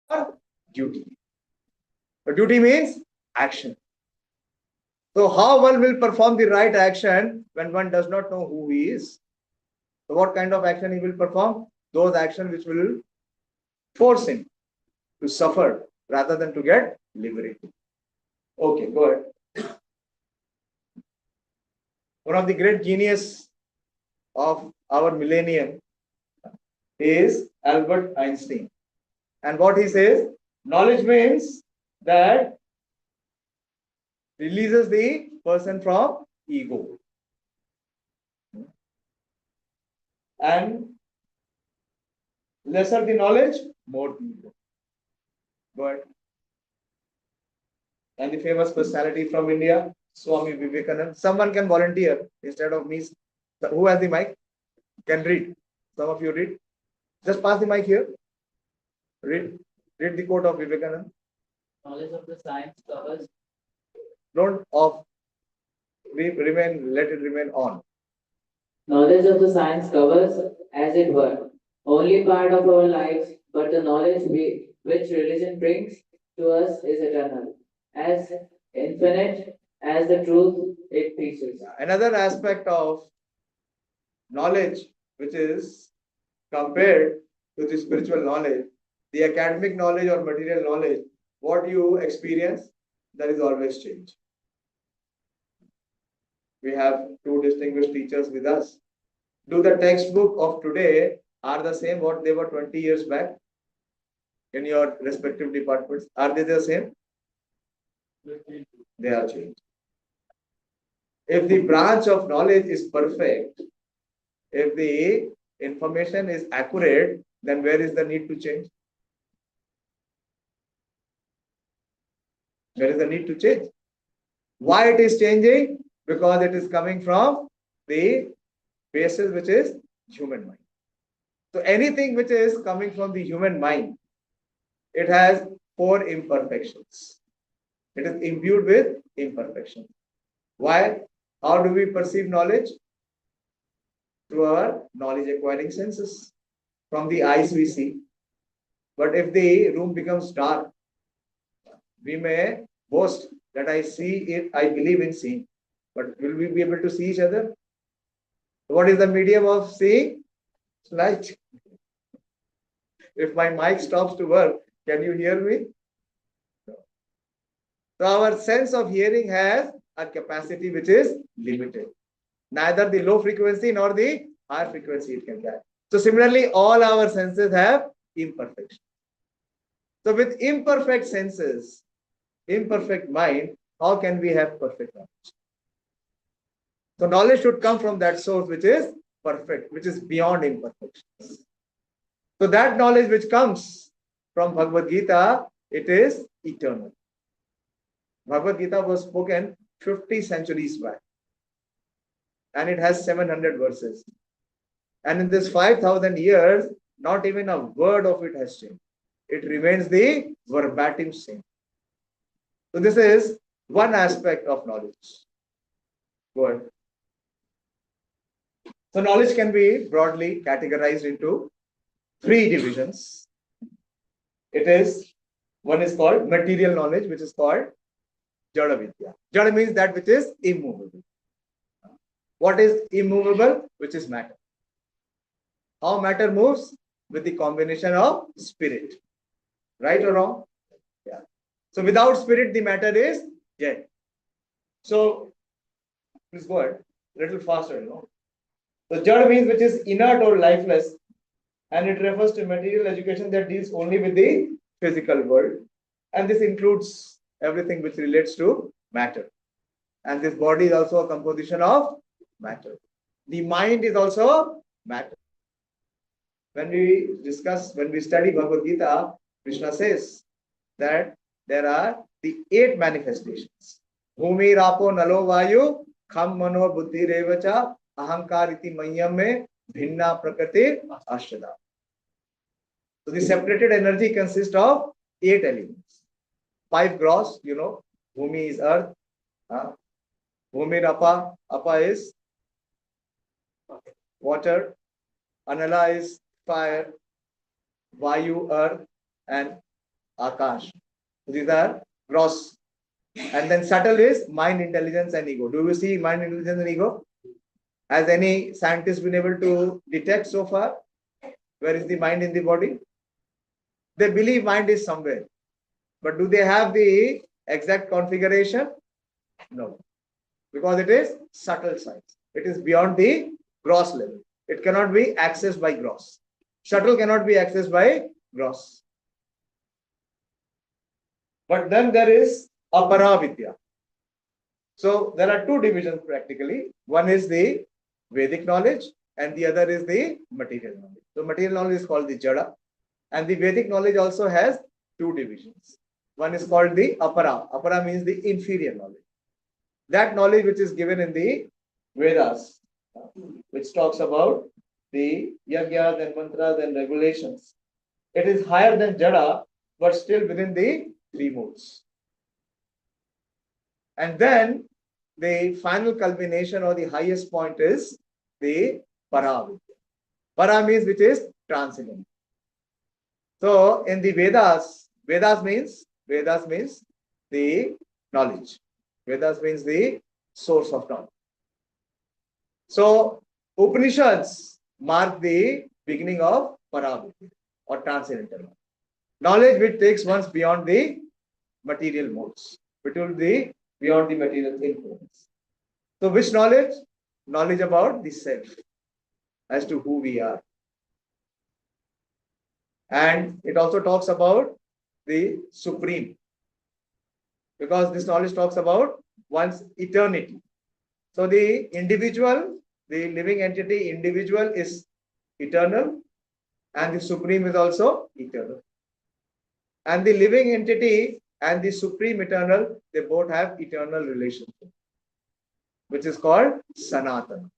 or duty. So duty means action. So how one will perform the right action when one does not know who he is? So what kind of action he will perform? Those actions which will force him to suffer rather than to get liberated. Okay, go ahead. One of the great genius of our millennium is Albert Einstein. And what he says, knowledge means that releases the person from ego. And lesser the knowledge, more the ego. But and the famous personality from India, Swami Vivekananda. Someone can volunteer instead of me. Who has the mic? Can read. Some of you read. Just pass the mic here. Read. Read the quote of Vivekananda. Knowledge of the science covers. Don't off. Remain. Let it remain on. Knowledge of the science covers, as it were, only part of our lives, but the knowledge which religion brings to us is eternal, as infinite as the truth it teaches. Another aspect of knowledge, which is compared to the spiritual knowledge, the academic knowledge or material knowledge, what you experience, there is always change. We have two distinguished teachers with us. Do the textbook of today are the same what they were 20 years back in your respective departments? Are they the same? They are changed. If the branch of knowledge is perfect, if the information is accurate, then where is the need to change? Where is the need to change? Why it is changing? Because it is coming from the basis which is human mind. So anything which is coming from the human mind, it has four imperfections. It is imbued with imperfection. Why? How do we perceive knowledge? Through our knowledge acquiring senses. From the eyes we see. But if the room becomes dark, we may boast that I see it, I believe in seeing. But will we be able to see each other? What is the medium of seeing? Light. If my mic stops to work, can you hear me? So our sense of hearing has a capacity which is limited. Neither the low frequency nor the high frequency it can carry. So similarly, all our senses have imperfection. So with imperfect senses, imperfect mind, how can we have perfect knowledge? So knowledge should come from that source which is perfect, which is beyond imperfections. So that knowledge which comes from Bhagavad Gita, it is eternal. Bhagavad Gita was spoken 50 centuries back. And it has 700 verses. And in this 5,000 years, not even a word of it has changed. It remains the verbatim same. So this is one aspect of knowledge. Go ahead. So knowledge can be broadly categorized into three divisions. One is called material knowledge, which is called Jada Vidya. Jada means that which is immovable. What is immovable? Which is matter. How matter moves? With the combination of spirit. Right or wrong? Yeah. So without spirit, the matter is dead. So please go ahead. A little faster, So Jada means which is inert or lifeless. And it refers to material education that deals only with the physical world. And this includes everything which relates to matter. And this body is also a composition of matter. The mind is also matter. When we study Bhagavad Gita, Krishna says that there are the 8 manifestations. Bhumi, Rapo, Nalo, Vayu, Kham, Mano, Buddhi, Revacha, Ahankar, Iti, Mayam, Me, Bhinna, Prakriti, Ashtada. So the separated energy consists of 8 elements. 5 gross, Bhumi is earth. Bhumi, Apa is water. Anala is fire. Vayu, earth. And Akash. These are gross. And then subtle is mind, intelligence, and ego. Do you see mind, intelligence, and ego? Has any scientist been able to detect so far? Where is the mind in the body? They believe mind is somewhere. But do they have the exact configuration? No. Because it is subtle science. It is beyond the gross level. It cannot be accessed by gross. Subtle cannot be accessed by gross. But then there is Aparavidya. So there are two divisions practically. One is the Vedic knowledge and the other is the material knowledge. So material knowledge is called the Jada, and the Vedic knowledge also has two divisions. One is called the Apara. Apara means the inferior knowledge. That knowledge which is given in the Vedas, which talks about the yajnas and mantras and regulations. It is higher than Jada, but still within the three modes. And then the final culmination or the highest point is the Paravidya. Para means which is transcendent. So in the Vedas means the knowledge. Vedas means the source of knowledge. So Upanishads mark the beginning of Paravidya or transcendental knowledge. Knowledge which takes ones beyond the material modes, beyond the material influence. So which knowledge? Knowledge about the self, as to who we are. And it also talks about the supreme, because this knowledge talks about one's eternity. So the individual, the living entity, individual is eternal, and the supreme is also eternal. And the living entity and the supreme eternal, they both have eternal relationship, which is called Sanatana.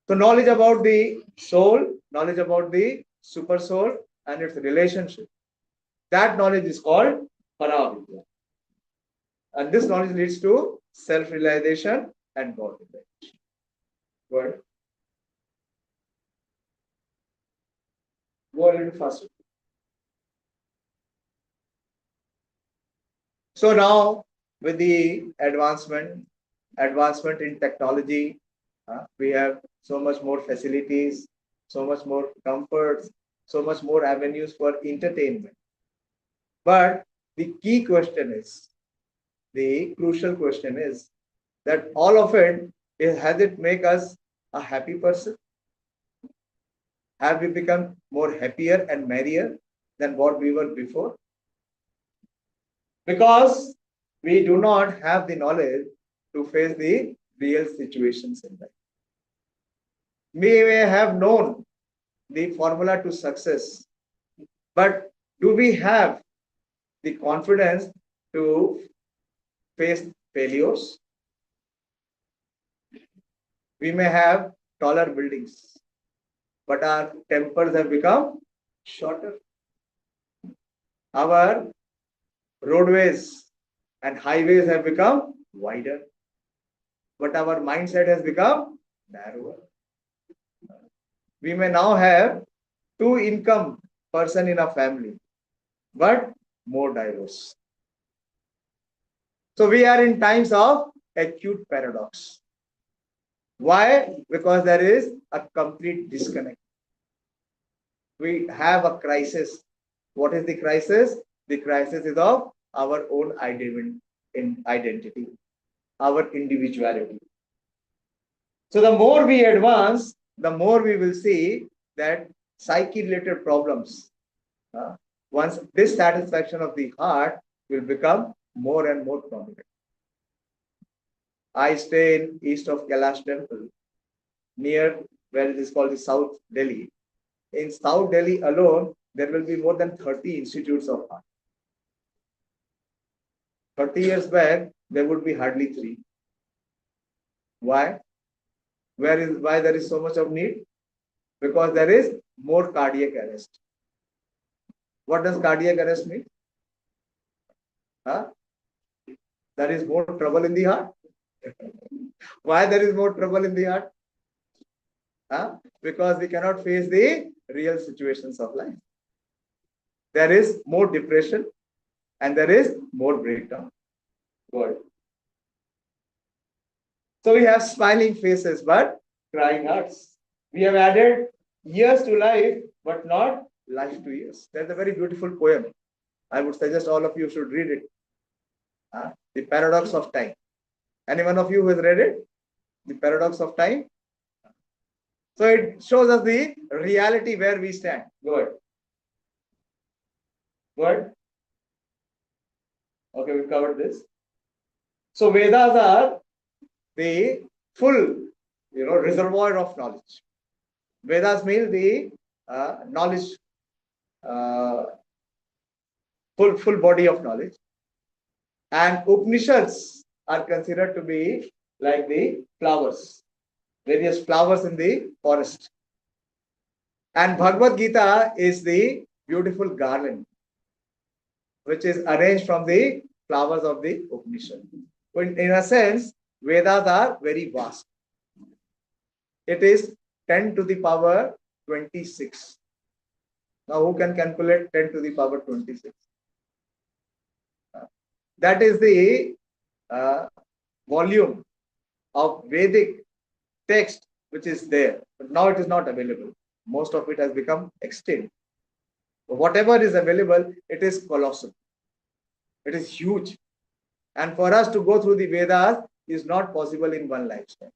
So knowledge about the soul, knowledge about the super soul and its relationship, that knowledge is called Paravidya. And this knowledge leads to self-realization and God realization. Good. Go a little faster. So now with the advancement in technology, we have so much more facilities, so much more comforts, so much more avenues for entertainment. But the key question is, the crucial question is that all of it has it make us a happy person? Have we become more happier and merrier than what we were before? Because we do not have the knowledge to face the real situations in life. We may have known the formula to success, but do we have the confidence to face failures? We may have taller buildings, but our tempers have become shorter. Our roadways and highways have become wider, but our mindset has become narrower. We may now have two income person in a family, but more diverse. So we are in times of acute paradox. Why? Because there is a complete disconnect. We have a crisis. What is the crisis? The crisis is of our own identity, our individuality. So the more we advance, the more we will see that psyche-related problems, once dissatisfaction of the heart will become more and more prominent. I stay in east of Kailash Temple, near where it is called the South Delhi. In South Delhi alone, there will be more than 30 institutes of art. 30 years back, there would be hardly 3. Why? Why there is so much of need? Because there is more cardiac arrest. What does cardiac arrest mean? There is more trouble in the heart. Why there is more trouble in the heart? Because we cannot face the real situations of life. there is more depression and there is more breakdown. Good. So we have smiling faces but crying hearts. We have added years to life but not life to years. That's a very beautiful poem. I would suggest all of you should read it. The Paradox of Time. Any one of you who has read it? The Paradox of Time? So it shows us the reality where we stand. Good. Good. Okay, we covered this. So Vedas are the full, reservoir of knowledge. Vedas mean the knowledge, full body of knowledge, and Upanishads are considered to be like the flowers, various flowers in the forest, and Bhagavad Gita is the beautiful garland which is arranged from the flowers of the Upanishad. In a sense, Vedas are very vast. It is 10 to the power 26. Now, who can calculate 10 to the power 26? That is the volume of Vedic text which is there. But now it is not available. Most of it has become extinct. But whatever is available, it is colossal. It is huge. And for us to go through the Vedas is not possible in one lifetime.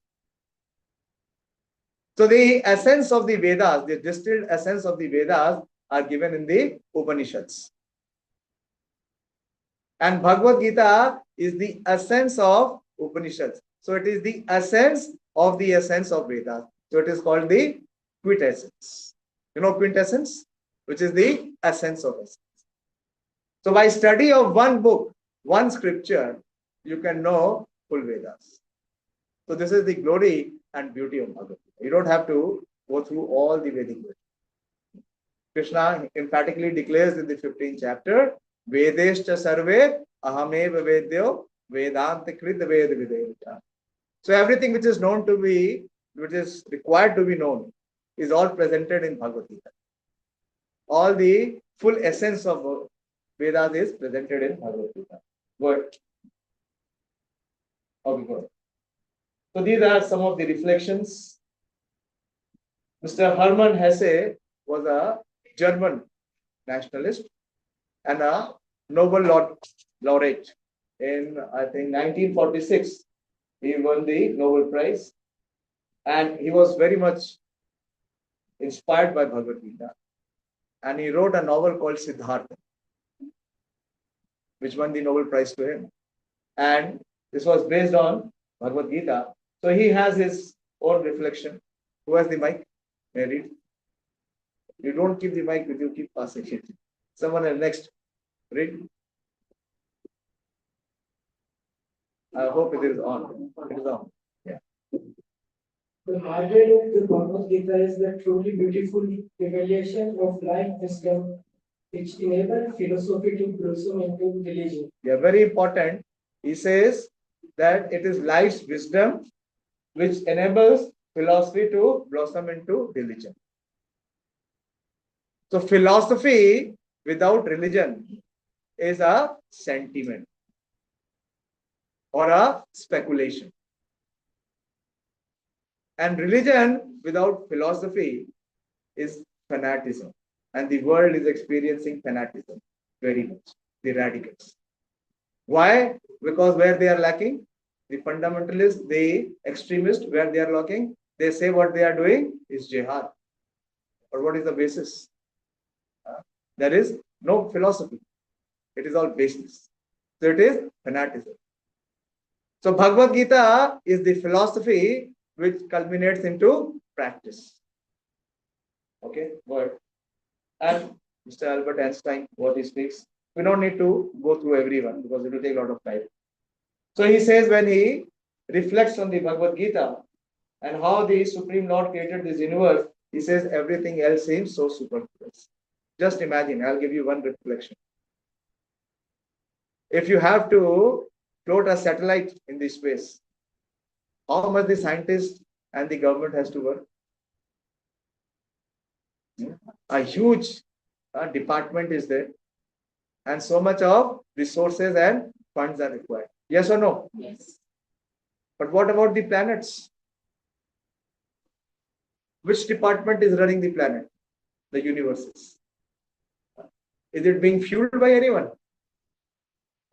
So the essence of the Vedas, the distilled essence of the Vedas are given in the Upanishads. And Bhagavad Gita is the essence of Upanishads. So it is the essence of the essence of Vedas. So it is called the quintessence. You know quintessence, which is the essence of essence. So by study of one book, one scripture, you can know full Vedas. So this is the glory and beauty of Bhagavad Gita. You don't have to go through all the Vedic words. Krishna emphatically declares in the 15th chapter, Vedescha sarve ahamev vedyo vedanta krit ved videvita. So everything which is known to be, which is required to be known, is all presented in Bhagavad Gita. All the full essence of Vedas is presented in Bhagavad Gita. Good. Okay, good. So these are some of the reflections. Mr. Hermann Hesse was a German nationalist and a Nobel laureate. In, I think, 1946, he won the Nobel Prize. And he was very much inspired by Bhagavad Gita. And he wrote a novel called Siddhartha, which won the Nobel Prize to him. And this was based on Bhagavad Gita. So he has his own reflection. Who has the mic? May I read? You don't keep the mic with you, keep passing it. Someone else next. Read. I hope it is on. It is on. Yeah. The heartbeat of the Bhagavad Gita is the truly beautiful revelation of life wisdom which enable philosophy to blossom into religion. Yeah, very important. He says that it is life's wisdom which enables philosophy to blossom into religion. So philosophy without religion is a sentiment or a speculation. And religion without philosophy is fanaticism. And the world is experiencing fanaticism very much, the radicals. Why? Because where they are lacking, the fundamentalists, the extremists, where they are lacking, they say what they are doing is jihad. Or what is the basis? There is no philosophy. It is all baseless. So it is fanaticism. So Bhagavad Gita is the philosophy which culminates into practice. Okay, good. And Mr. Albert Einstein, what he speaks, we don't need to go through everyone because it will take a lot of time. So he says when he reflects on the Bhagavad Gita and how the Supreme Lord created this universe, he says everything else seems so superfluous. Just imagine, I'll give you one reflection. If you have to float a satellite in the space, how much the scientist and the government has to work? A huge department is there, and so much of resources and funds are required. Yes or no? Yes. But what about the planets? Which department is running the planet? The universes. Is it being fueled by anyone?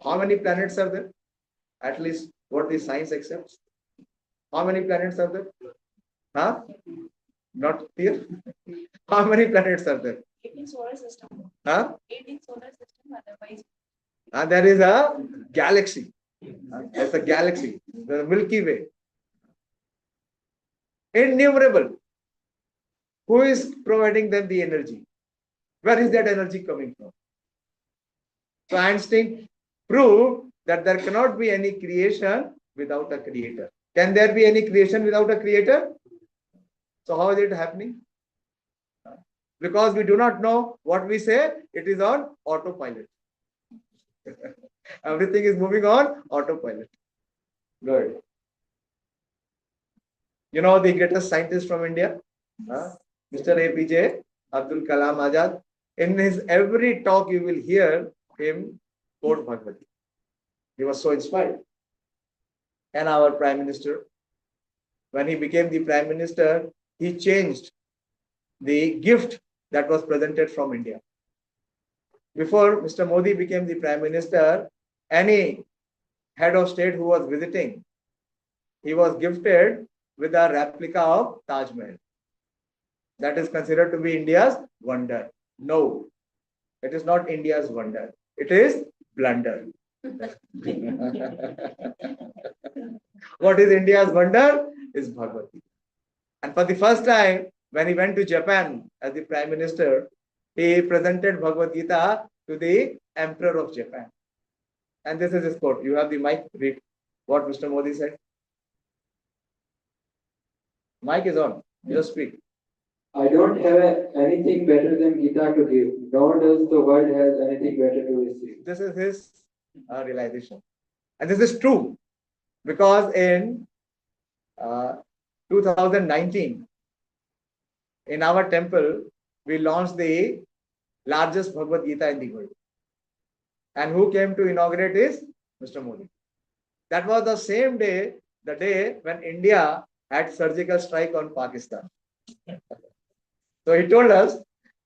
How many planets are there? At least what the science accepts. How many planets are there? Huh? Not clear. How many planets are there? 18 solar system. Huh? 18 solar system. Otherwise, And there is a galaxy. There's a galaxy, the Milky Way. Innumerable. Who is providing them the energy? Where is that energy coming from? So Einstein proved that there cannot be any creation without a creator. Can there be any creation without a creator? So how is it happening? Because we do not know what we say, it is on autopilot. Everything is moving on autopilot. Good. You know the greatest scientist from India, Mr. APJ Abdul Kalam Azad. In his every talk, you will hear him quote Bhagavad Gita. He was so inspired. And our Prime Minister, when he became the Prime Minister, he changed the gift that was presented from India. Before Mr. Modi became the Prime Minister, any head of state who was visiting, he was gifted with a replica of Taj Mahal. That is considered to be India's wonder. No, it is not India's wonder. It is blunder. What is India's wonder? Is Bhagavad Gita. And for the first time, when he went to Japan as the Prime Minister, he presented Bhagavad Gita to the Emperor of Japan. And this is his quote. You have the mic. Read what Mr. Modi said. Mic is on. Just speak. I don't have anything better than Gita to give, nor does the world has anything better to receive. This is his realization. And this is true because in 2019, in our temple, we launched the largest Bhagavad Gita in the world. And who came to inaugurate is Mr. Modi. That was the same day, the day when India had surgical strike on Pakistan. So he told us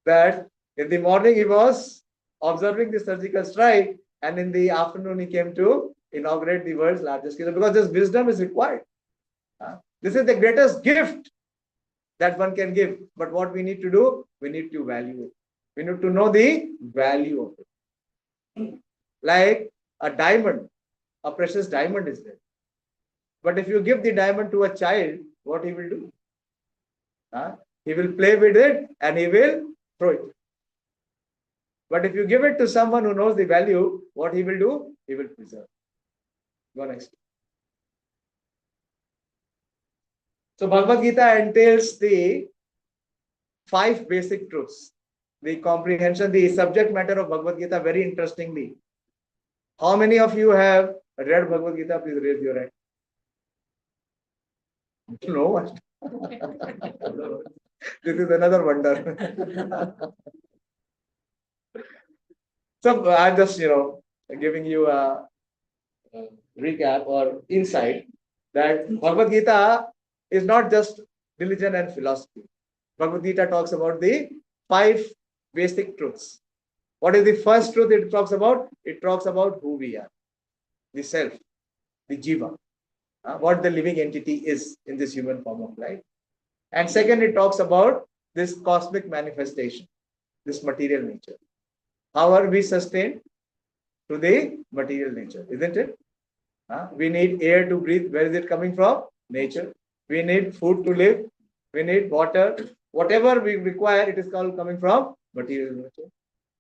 that in the morning he was observing the surgical strike, and in the afternoon he came to inaugurate the world's largest Gita, because this wisdom is required. This is the greatest gift that one can give. But what we need to do, we need to value it. We need to know the value of it. Like a diamond, a precious diamond is there. But if you give the diamond to a child, what he will do? He will play with it and he will throw it. But if you give it to someone who knows the value, what he will do? He will preserve. Go next. So Bhagavad Gita entails the 5 basic truths. The comprehension, the subject matter of Bhagavad Gita, very interestingly. How many of you have read Bhagavad Gita? Please raise your hand. No one. This is another wonder. So I'm just, giving you a recap or insight that Bhagavad Gita is not just religion and philosophy. Bhagavad Gita talks about the 5 basic truths. What is the first truth it talks about? It talks about who we are, the self, the jiva, what the living entity is in this human form of life. And second, it talks about this cosmic manifestation, this material nature. How are we sustained? Through the material nature, isn't it? We need air to breathe. Where is it coming from? Nature. We need food to live. We need water. Whatever we require, it is called coming from material nature.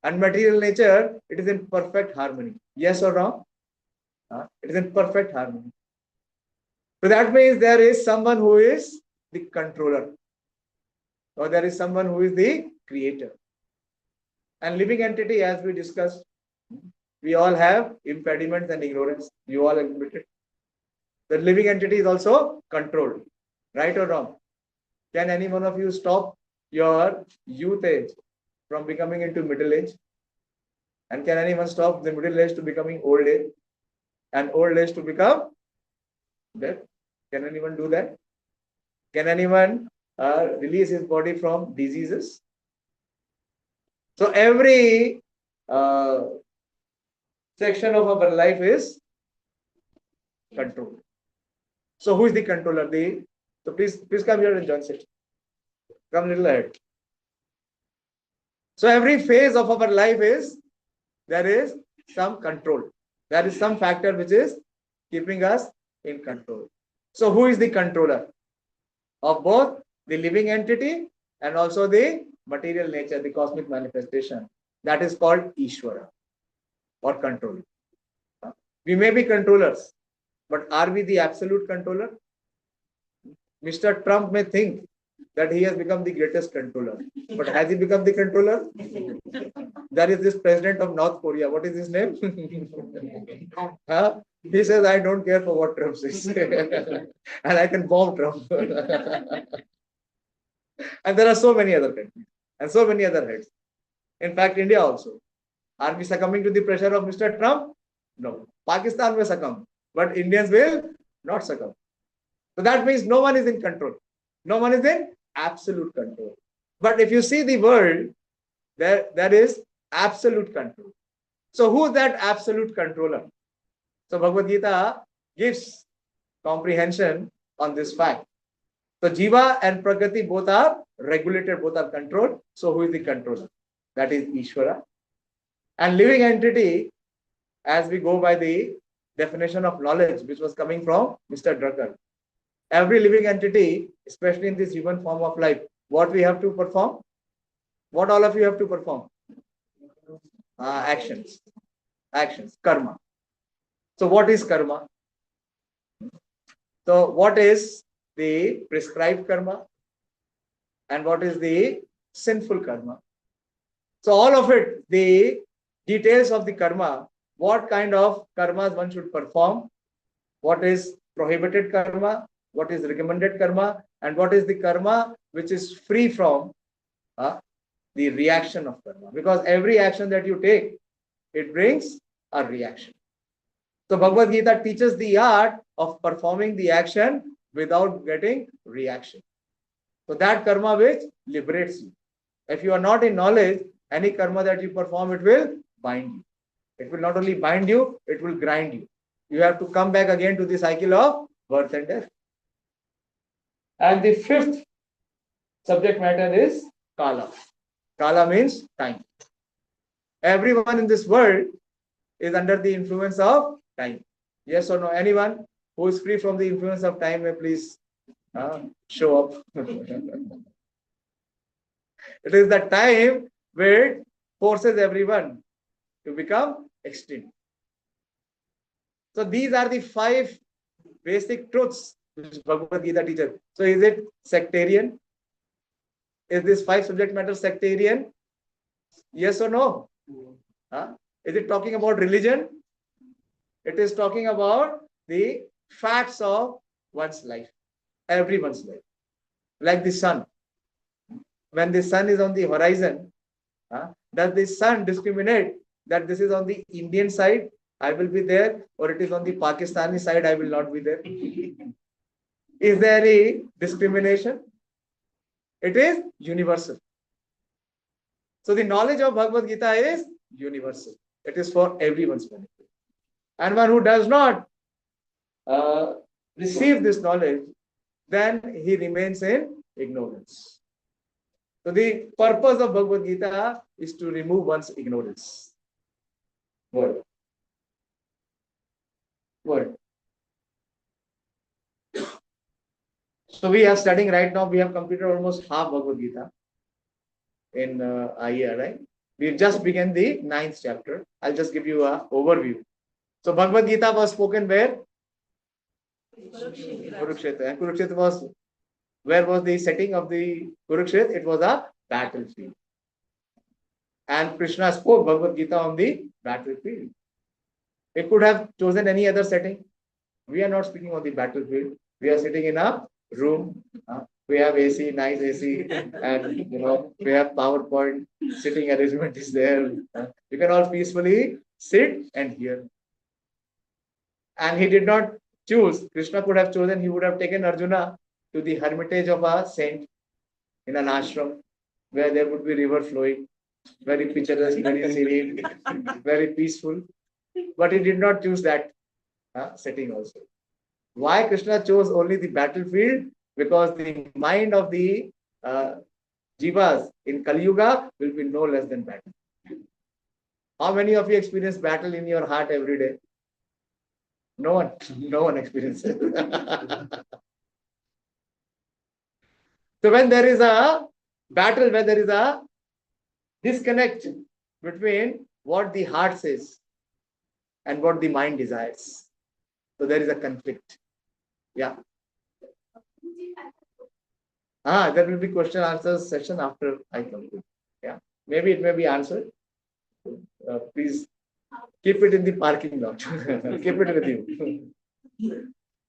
And material nature, it is in perfect harmony. Yes or wrong? It is in perfect harmony. So that means there is someone who is the controller, or there is someone who is the creator. And living entity, as we discussed, we all have impediments and ignorance. You all admit it. The living entity is also controlled. Right or wrong? Can any one of you stop your youth age from becoming into middle age? And can anyone stop the middle age to becoming old age? And old age to become death? Can anyone do that? Can anyone release his body from diseases? So every section of our life is controlled. So who is the controller? So please come here and join it. Come a little ahead. So every phase of our life there is some control. There is some factor which is keeping us in control. So who is the controller of both the living entity and also the material nature, the cosmic manifestation? That is called Ishvara or control. We may be controllers, but are we the absolute controller? Mr. Trump may think that he has become the greatest controller, but has he become the controller? There is this president of North Korea. What is his name? Huh? He says, I don't care for what Trump says. And I can bomb Trump. And there are so many other countries and so many other heads. In fact, India also. Are we succumbing to the pressure of Mr. Trump? No. Pakistan will succumb, but Indians will not succumb. So that means no one is in control. No one is in absolute control. But if you see the world, there is absolute control. So who is that absolute controller? So Bhagavad Gita gives comprehension on this fact. So Jiva and Prakriti both are regulated, both are controlled. So who is the controller? That is Ishvara. And living entity, as we go by the definition of knowledge, which was coming from Mr. Drucker. Every living entity, especially in this human form of life, what we have to perform? What all of you have to perform? Actions, karma. So what is karma? So what is the prescribed karma? And what is the sinful karma? So all of it, the details of the karma, what kind of karmas one should perform, what is prohibited karma, what is recommended karma, and what is the karma which is free from the reaction of karma. Because every action that you take, it brings a reaction. So Bhagavad Gita teaches the art of performing the action without getting reaction. So that karma which liberates you. If you are not in knowledge, any karma that you perform, it will bind you. It will not only bind you, it will grind you. You have to come back again to the cycle of birth and death. And the fifth subject matter is Kala. Kala means time. Everyone in this world is under the influence of time. Yes or no? Anyone who is free from the influence of time may please show up. It is the time where it forces everyone to become extinct. So these are the 5 basic truths which Bhagavad Gita teaches. So is it sectarian? Is this 5 subject matter sectarian? Yes or no? Is it talking about religion? It is talking about the facts of one's life, everyone's life. Like the sun. When the sun is on the horizon, does the sun discriminate that this is on the Indian side, I will be there, or it is on the Pakistani side, I will not be there? Is there any discrimination? It is universal. So the knowledge of Bhagavad Gita is universal. It is for everyone's benefit. And one who does not receive this knowledge, then he remains in ignorance. So the purpose of Bhagavad Gita is to remove one's ignorance. Word. So we are studying right now, we have completed almost half Bhagavad Gita in a year, right? We've just begun the 9th chapter. I'll just give you an overview. So Bhagavad Gita was spoken where? Kurukshetra. And Kurukshetra was, where was the setting of the Kurukshetra? It was a battlefield. And Krishna spoke Bhagavad Gita on the battlefield. It could have chosen any other setting. We are not speaking on the battlefield. We are sitting in a room We have AC, nice AC, and we have PowerPoint. Sitting arrangement is there. You can all peacefully sit and hear. And he did not choose. Krishna could have chosen. He would have taken Arjuna to the hermitage of a saint in an ashram where there would be river flowing, very picturesque, very serene, very peaceful. But he did not choose that setting also. Why Krishna chose only the battlefield? Because the mind of the jivas in Kali Yuga will be no less than battle. How many of you experience battle in your heart every day? No one. No one experiences. So when there is a battle, when there is a disconnect between what the heart says and what the mind desires, so there is a conflict. Yeah. There will be question answer session after I conclude. Yeah. Maybe it may be answered. Please keep it in the parking lot. Keep it with you.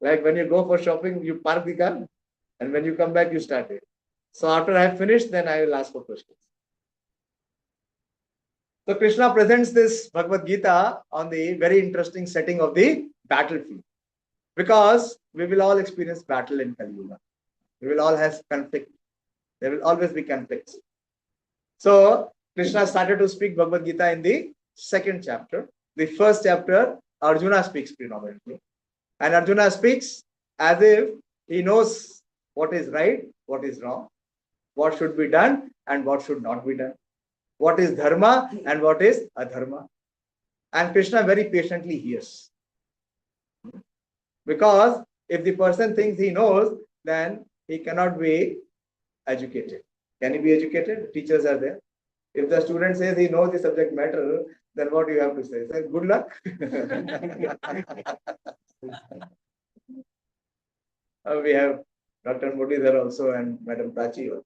Like when you go for shopping, you park the car, and when you come back, you start it. So after I have finished, then I will ask for questions. So Krishna presents this Bhagavad Gita on the very interesting setting of the battlefield. Because we will all experience battle in Kali Yuga. We will all have conflict. There will always be conflicts. So Krishna started to speak Bhagavad Gita in the second chapter. The first chapter, Arjuna speaks predominantly. And Arjuna speaks as if he knows what is right, what is wrong, what should be done and what should not be done, what is dharma and what is adharma. And Krishna very patiently hears. Because if the person thinks he knows, then he cannot be educated. Can he be educated? Teachers are there. If the student says he knows the subject matter, then what do you have to say? Say, good luck. We have Dr. Modi there also and Madam Prachi also.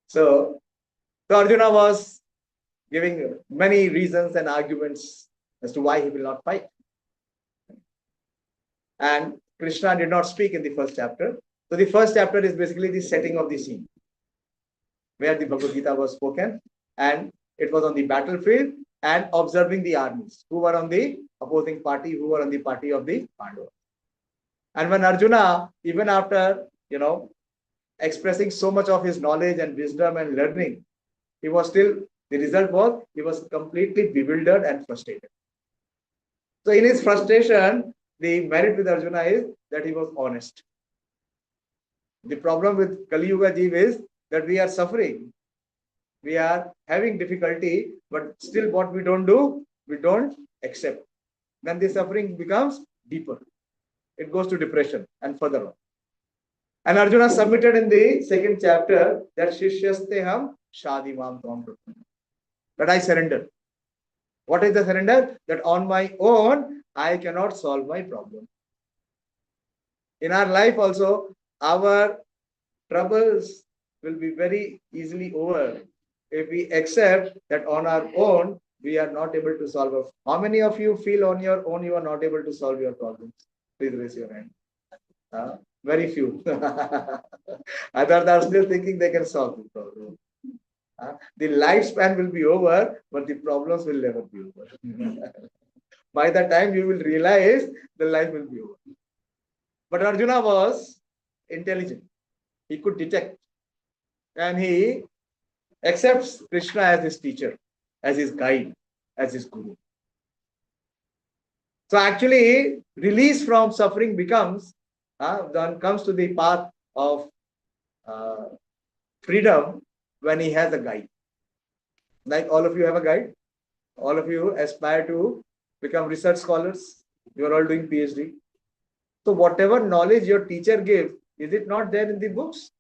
So Arjuna was giving many reasons and arguments as to why he will not fight. And Krishna did not speak in the first chapter. So the first chapter is basically the setting of the scene where the Bhagavad Gita was spoken, and it was on the battlefield and observing the armies who were on the opposing party, who were on the party of the Pandavas. And when Arjuna, even after expressing so much of his knowledge and wisdom and learning, he was still, the result was he was completely bewildered and frustrated. So in his frustration, the merit with Arjuna is that he was honest. The problem with Kali Yuga Jeev is that we are suffering. We are having difficulty, but still what we don't do, we don't accept. Then the suffering becomes deeper. It goes to depression and further on. And Arjuna submitted in the second chapter that Shishyasteham Shadimam Tvam, that I surrender. What is the surrender? That on my own, I cannot solve my problem. In our life also, our troubles will be very easily over if we accept that on our own, we are not able to solve it. How many of you feel on your own you are not able to solve your problems? Please raise your hand. Very few. Others are still thinking they can solve the problem. The lifespan will be over, but the problems will never be over. By the time you will realize, the life will be over. But Arjuna was intelligent. He could detect. And he accepts Krishna as his teacher, as his guide, as his guru. So actually, release from suffering becomes, then comes to the path of freedom when he has a guide. Like all of you have a guide. All of you aspire to become research scholars. You are all doing PhD. So whatever knowledge your teacher gives, is it not there in the books?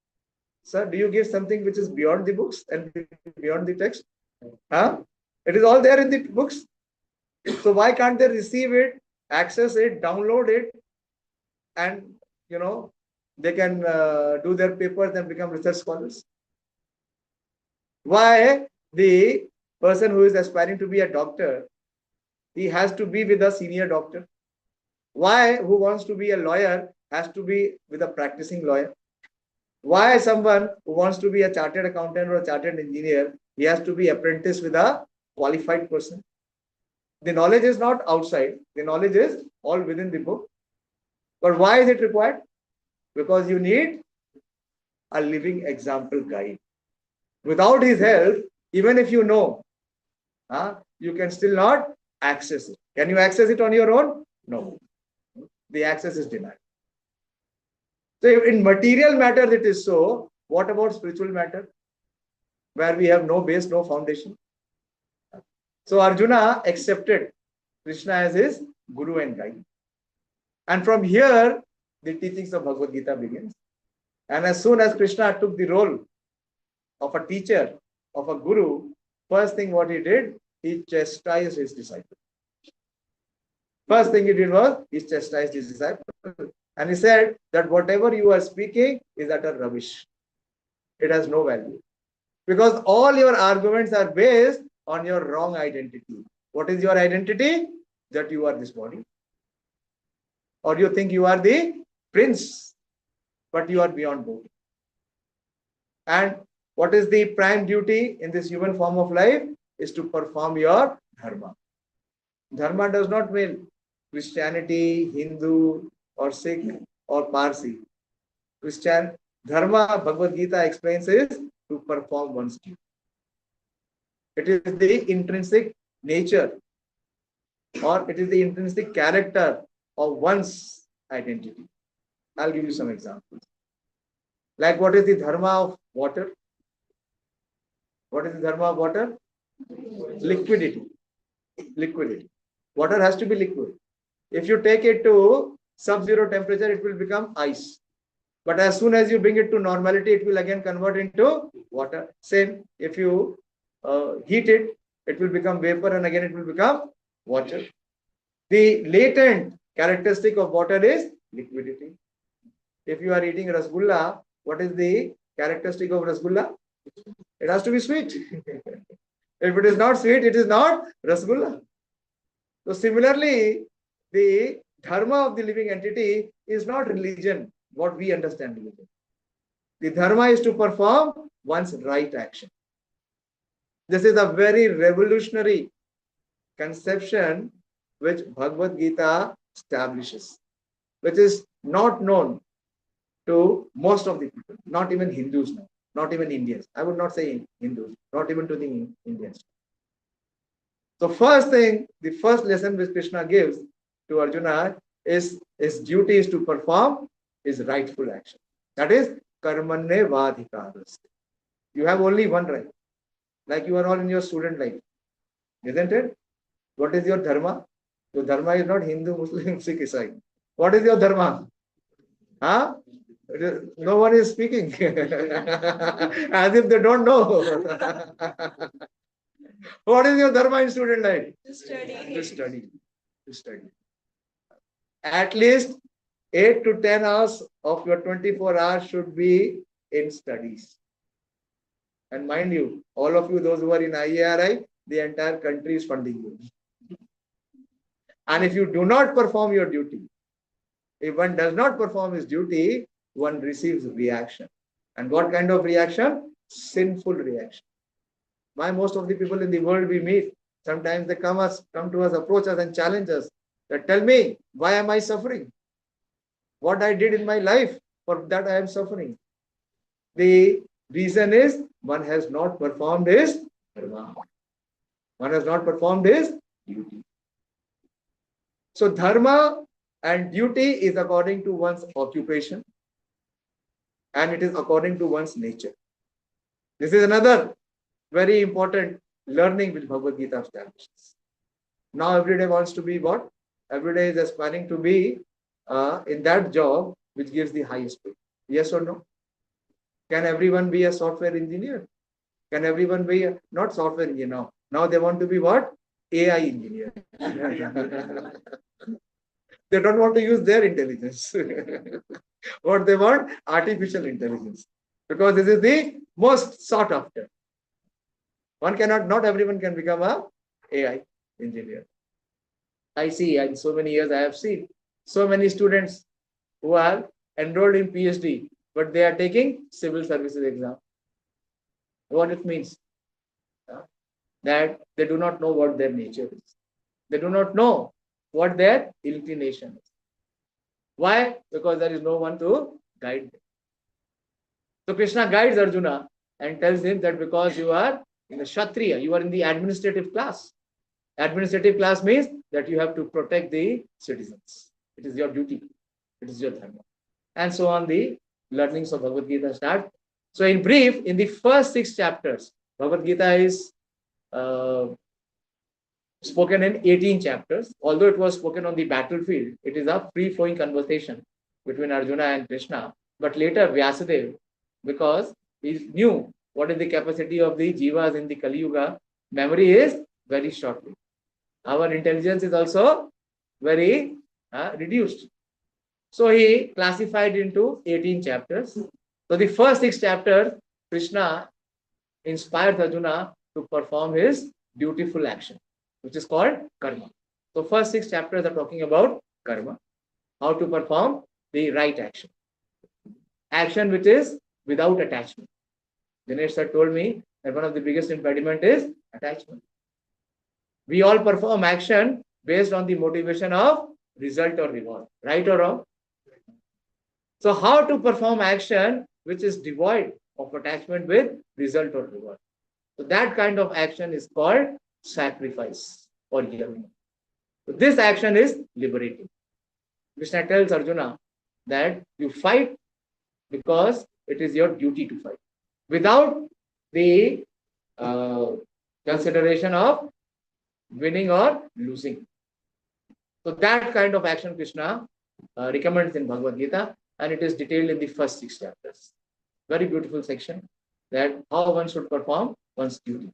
Sir, do you give something which is beyond the books and beyond the text? It is all there in the books. So why can't they receive it, access it, download it, and they can do their papers and become research scholars? Why the person who is aspiring to be a doctor, he has to be with a senior doctor? Why who wants to be a lawyer has to be with a practicing lawyer? Why someone who wants to be a chartered accountant or a chartered engineer, he has to be apprenticed with a qualified person? The knowledge is not outside. The knowledge is all within the book. But why is it required? Because you need a living example guide. Without his help, even if you know, you can still not access it. Can you access it on your own? No. The access is denied. So if in material matter it is so, what about spiritual matter? Where we have no base, no foundation. So Arjuna accepted Krishna as his guru and guide. And from here, the teachings of Bhagavad Gita begins. And as soon as Krishna took the role of a teacher, of a guru, first thing what he did, he chastised his disciple. First thing he did was, he chastised his disciple. And he said that whatever you are speaking is utter rubbish. It has no value. Because all your arguments are based on your wrong identity. What is your identity? That you are this body. Or you think you are the prince, but you are beyond both. And what is the prime duty in this human form of life? Is to perform your dharma. Dharma does not mean Christianity, Hindu, or Sikh, or Parsi. Dharma, Bhagavad Gita explains, is to perform one's duty. It is the intrinsic nature, or it is the intrinsic character of one's identity. I'll give you some examples. Like, what is the dharma of water? What is the dharma of water? Liquidity. Liquidity. Water has to be liquid. If you take it to sub-zero temperature, it will become ice. But as soon as you bring it to normality, it will again convert into water. Same, if you heat it, it will become vapor, and again it will become water. The latent characteristic of water is liquidity. If you are eating rasgulla, what is the characteristic of rasgulla? It has to be sweet. If it is not sweet, it is not rasgulla. So similarly, the dharma of the living entity is not religion, what we understand religion. The dharma is to perform one's right action. This is a very revolutionary conception which Bhagavad Gita establishes, which is not known to most of the people, not even Hindus now, not even Indians. I would not say Hindus, not even to the Indians. So first thing, the first lesson which Krishna gives to Arjuna is his duty is to perform his rightful action. That is karmanne vadhikaras. You have only one right. Like you are all in your student life, isn't it? What is your dharma? Your dharma is not Hindu, Muslim, Sikh, Isai. What is your dharma? Huh? No one is speaking. As if they don't know. What is your dharma in student life? To study. To study. To study. At least 8 to 10 hours of your 24 hours should be in studies. And mind you, all of you, those who are in IARI, the entire country is funding you. And if you do not perform your duty, if one does not perform his duty, one receives reaction. And what kind of reaction? Sinful reaction. Why most of the people in the world we meet, sometimes they come to us, approach us and challenge us. That tell me, why am I suffering? What I did in my life, for that I am suffering. The reason is one has not performed his dharma. One has not performed his duty. So dharma and duty is according to one's occupation, and it is according to one's nature. This is another very important learning which Bhagavad Gita establishes. Now every day wants to be what? Every day is aspiring to be in that job which gives the highest pay. Yes or no? Can everyone be a software engineer? Can everyone be not software engineer now? Now they want to be what? AI engineer. They don't want to use their intelligence. What they want? Artificial intelligence. Because this is the most sought after. Not everyone can become a AI engineer. I see, in so many years I have seen so many students who are enrolled in PhD. but they are taking civil services exam. What it means? That they do not know what their nature is. They do not know what their inclination is. Why? Because there is no one to guide them. So Krishna guides Arjuna and tells him that because you are in the Kshatriya, you are in the administrative class. Administrative class means that you have to protect the citizens. It is your duty. It is your dharma. And so on, the learnings of Bhagavad Gita start. So in brief, in the first 6 chapters, Bhagavad Gita is spoken in 18 chapters. Although it was spoken on the battlefield, it is a free-flowing conversation between Arjuna and Krishna. But later, Vyasadeva, because he knew what is the capacity of the jivas in the Kali Yuga, memory is very short. Our intelligence is also very reduced. So he classified into 18 chapters. So the first 6 chapters, Krishna inspired Arjuna to perform his dutiful action, which is called karma. So first 6 chapters are talking about karma, how to perform the right action. Action which is without attachment. Dinesh sir told me that one of the biggest impediment is attachment. We all perform action based on the motivation of result or reward. Right or wrong? So how to perform action which is devoid of attachment with result or reward? So that kind of action is called sacrifice or yajna. So this action is liberating. Krishna tells Arjuna that you fight because it is your duty to fight, without the consideration of winning or losing. So that kind of action Krishna recommends in Bhagavad Gita, and it is detailed in the first 6 chapters. Very beautiful section, that how one should perform one's duty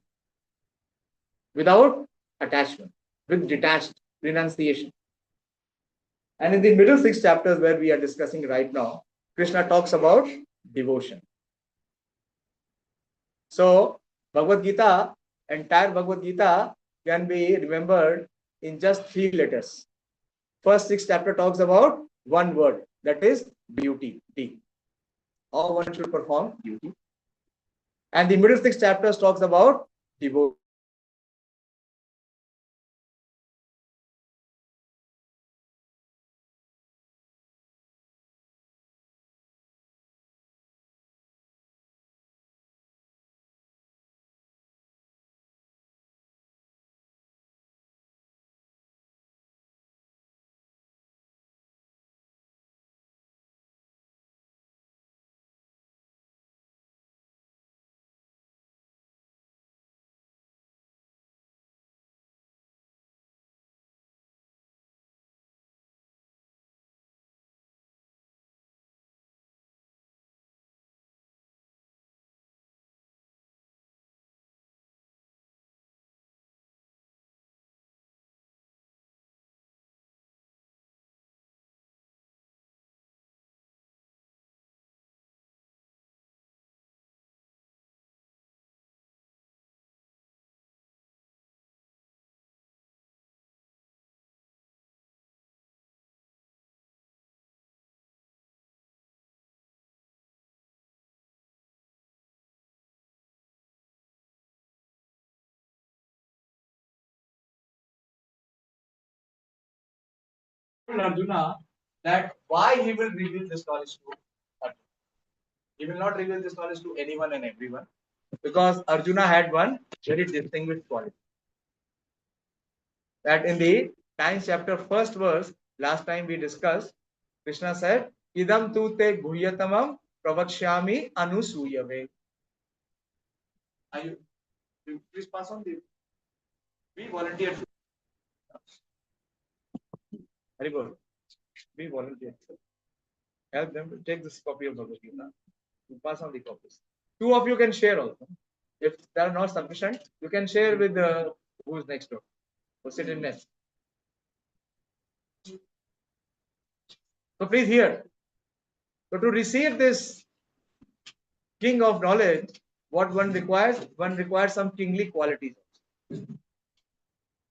without attachment, with detached renunciation. And in the middle 6 chapters where we are discussing right now, Krishna talks about devotion. So Bhagavad Gita, entire Bhagavad Gita can be remembered in just 3 letters. First 6 chapter talks about one word, that is duty. How one should perform duty. And the middle 6 chapters talks about devotion. Arjuna that why he will reveal this knowledge to Arjuna. He will not reveal this knowledge to anyone and everyone, because Arjuna had one very distinguished quality. That in the 9th chapter, first verse, last time we discussed, Krishna said, Idam tu te guhyatamam pravakshyami anusuyave. Are you please pass on the be volunteer. Haribol, be volunteer. Help them to take this copy of Bhagavad Gita. You pass on the copies. 2 of you can share also. If they are not sufficient, you can share with who is next door. Who sit in next. So please hear. So to receive this king of knowledge, what one requires some kingly qualities.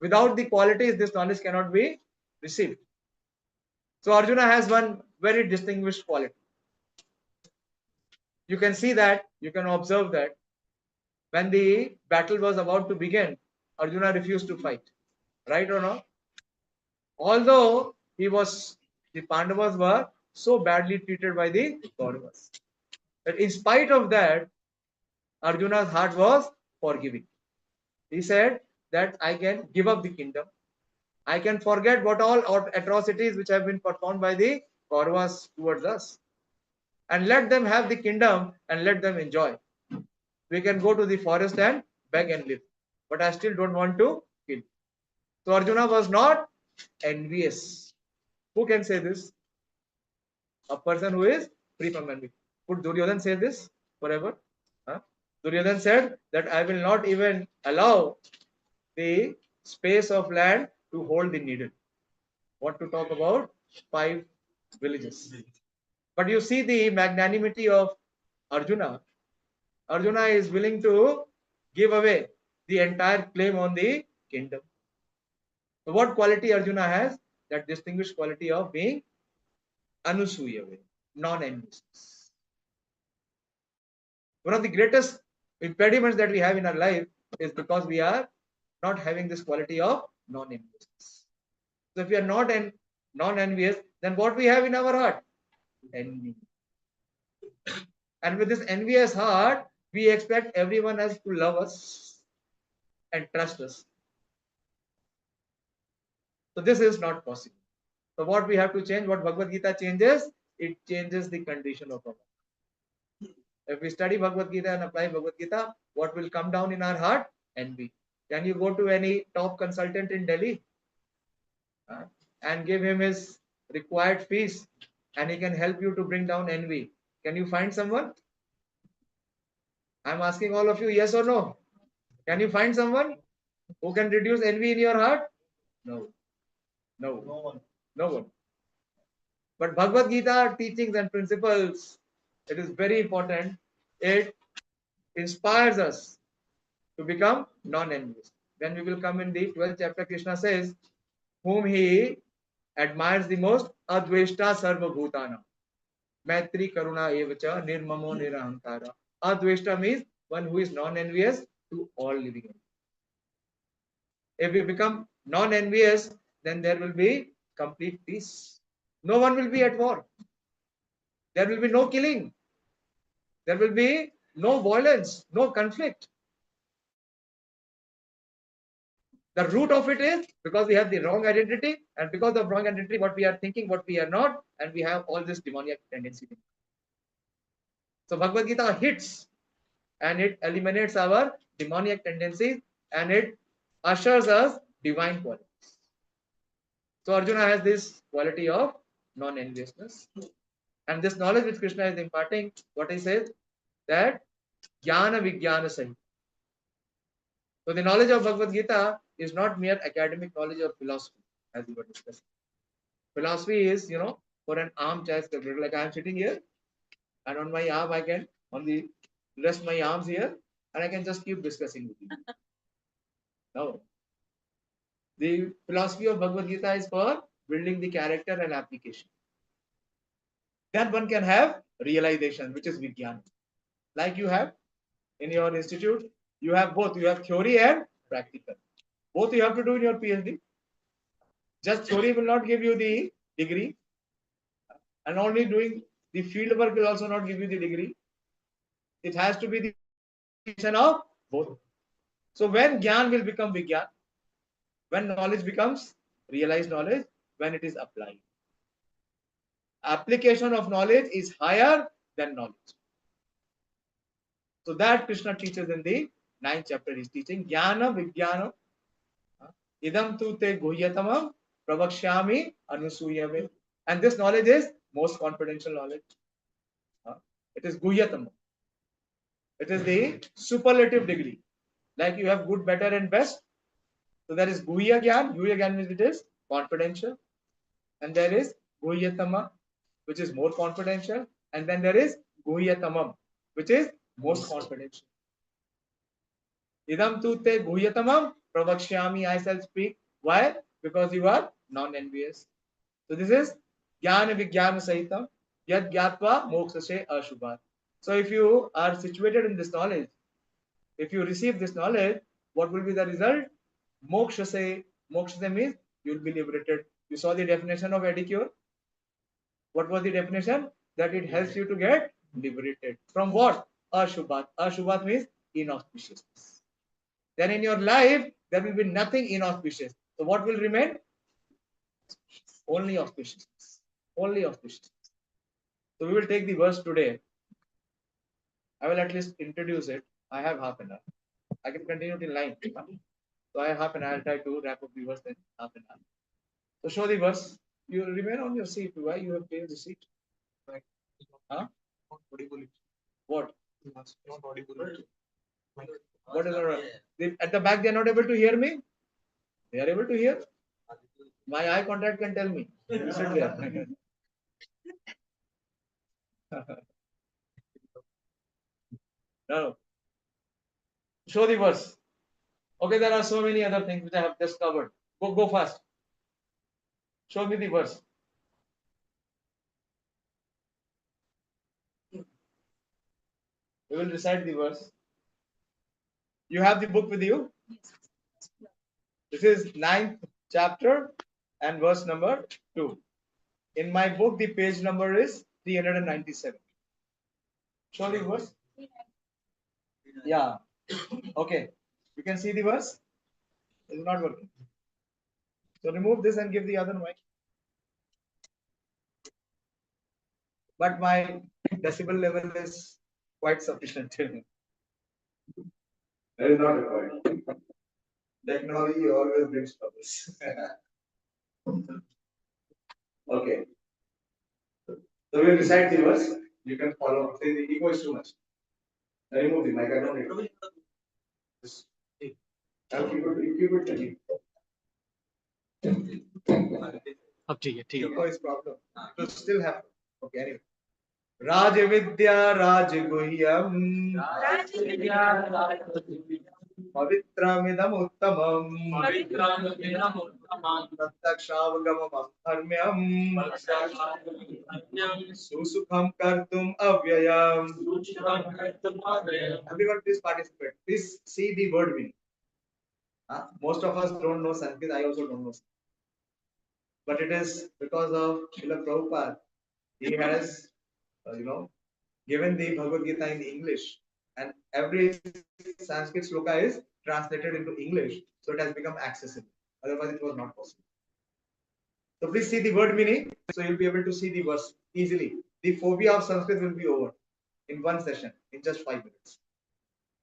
Without the qualities, this knowledge cannot be received. So Arjuna has one very distinguished quality. You can see that, you can observe that when the battle was about to begin, Arjuna refused to fight. Right or not? Although the Pandavas were so badly treated by the Kauravas. But in spite of that, Arjuna's heart was forgiving. He said that I can give up the kingdom. I can forget what all atrocities which have been performed by the Kauravas towards us. And let them have the kingdom and let them enjoy. We can go to the forest and beg and live. But I still don't want to kill. So Arjuna was not envious. Who can say this? A person who is free from envy. Would Duryodhan say this forever? Huh? Duryodhan said that I will not even allow the space of land to hold the needle. What to talk about 5 villages. But you see the magnanimity of Arjuna. Arjuna is willing to give away the entire claim on the kingdom. So what quality Arjuna has? That distinguished quality of being Anusuya, non-enviousness. One of the greatest impediments that we have in our life is because we are not having this quality of non-enviousness. So if we are not non-envious, then what we have in our heart? Envy. And with this envious heart, we expect everyone else to love us and trust us. So this is not possible. So what we have to change, what Bhagavad Gita changes, it changes the condition of our heart. If we study Bhagavad Gita and apply Bhagavad Gita, what will come down in our heart? Envy. Can you go to any top consultant in Delhi and give him his required fees and he can help you to bring down envy? Can you find someone? I'm asking all of you, yes or no? Can you find someone who can reduce envy in your heart? No. No one. But Bhagavad Gita teachings and principles, it is very important. It inspires us to become non-envious. When we will come in the 12th chapter, Krishna says, whom he admires the most, Adveshta Sarva Bhutana. Maitri Karuna Evacha Nirmamo Nirahankara. Adveshta means one who is non-envious to all living entities. If we become non-envious, then there will be complete peace. No one will be at war. There will be no killing. There will be no violence, no conflict. The root of it is because we have the wrong identity, and because of wrong identity, what we are thinking, what we are not, and we have all this demoniac tendency. So Bhagavad Gita hits and it eliminates our demoniac tendencies and it ushers us divine qualities. So Arjuna has this quality of non-enviousness. And this knowledge which Krishna is imparting, what he says, that Jnana Vijnana Sahita. So the knowledge of Bhagavad Gita is not mere academic knowledge or philosophy, as we were discussing. Philosophy is, for an armchair sculptor. Like I am sitting here, and on my arm I can rest my arms here, and I can just keep discussing with you. No. The philosophy of Bhagavad Gita is for building the character and application. Then one can have realization, which is Vijnana. Like you have in your institute, you have both. You have theory and practical. Both you have to do in your PhD. Just theory will not give you the degree. And only doing the field work will also not give you the degree. It has to be the combination of both. So when Gyan will become Vigyan, when knowledge becomes realized knowledge, when it is applied. Application of knowledge is higher than knowledge. So that Krishna teaches in the 9th chapter. He's teaching Jnana Vijnana Idam tu te guhyatamam pravakshyami anusuyame. And this knowledge is most confidential knowledge. It is guhyatamam. It is the superlative degree. Like you have good, better, and best. So there is guhya gyan. Guhya gyan means it is confidential. And there is guhyatama, which is more confidential. And then there is guhyatamam, which is most confidential. Idam tu te guhyatamam pravakshyami, I shall speak. Why? Because you are non-envious. So this is jnana vijnana sahitam yad gyatva moksha se ashubhat. So if you are situated in this knowledge, if you receive this knowledge, what will be the result? Moksha se. Moksha se means you will be liberated. You saw the definition of Epicure. What was the definition? That it helps you to get liberated. From what? Ashubhat. Ashubhat means inauspiciousness. Then in your life, there will be nothing inauspicious. So what will remain? Only auspiciousness. Only auspiciousness. So we will take the verse today. I will at least introduce it. I have half an hour. I can continue till 9. So I have half an hour. I'll try to wrap up the verse in half an hour. So show the verse. You remain on your seat. Why you have changed the seat? Huh? What? Not audible. What is at the back? They are not able to hear me. They are able to hear. My eye contact can tell me. You sit there. No. Show the verse. Okay, there are so many other things which I have just covered. Go fast. Show me the verse. We will recite the verse. You have the book with you? This is 9th chapter and verse number 2. In my book, the page number is 397. Show the verse. Yeah. Okay. You can see the verse? It's not working. So remove this and give the other mic. But my decibel level is quite sufficient. That is not required. Technology always brings troubles. Okay. So we'll recite the verse. You can follow. Say the echo is too much. Remove the mic. I don't need it. Just I'll keep it. अब ठीक है Echo is problem. It will still happen. Okay. Anyway. Raj Vidya Raj Guhyam Pavitramidam Uttamam Pratyakshavgamam Dharmyam Susukham Kartum Avyayam. Everyone please participate. Please see the word meaning. Most of us don't know Sanskrit. I also don't know Sanskrit. But it is because of Srila Prabhupada. He has, given the Bhagavad Gita in English, and every Sanskrit sloka is translated into English, so it has become accessible. Otherwise, it was not possible. So please see the word meaning, so you'll be able to see the verse easily. The phobia of Sanskrit will be over in one session, in just 5 minutes.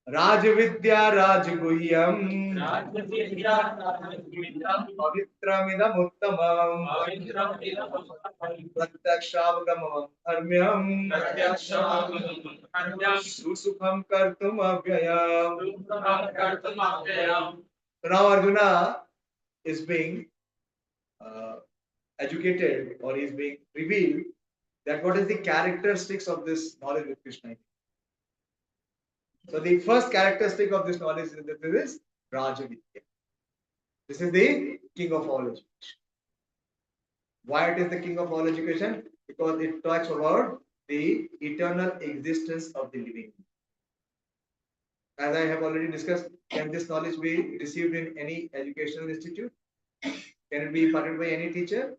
Raj Vidya Raj Guhyam Pavitramidam Uttamam Pratyakshavgamam Dharmyam Susukham Kartum Avyayam. So now Arjuna is being educated, or is being revealed that what is the characteristics of this knowledge with Krishna. So the first characteristic of this knowledge is that this is Rajavidya. This is the king of all education. Why it is the king of all education? Because it talks about the eternal existence of the living. As I have already discussed, can this knowledge be received in any educational institute? Can it be imparted by any teacher?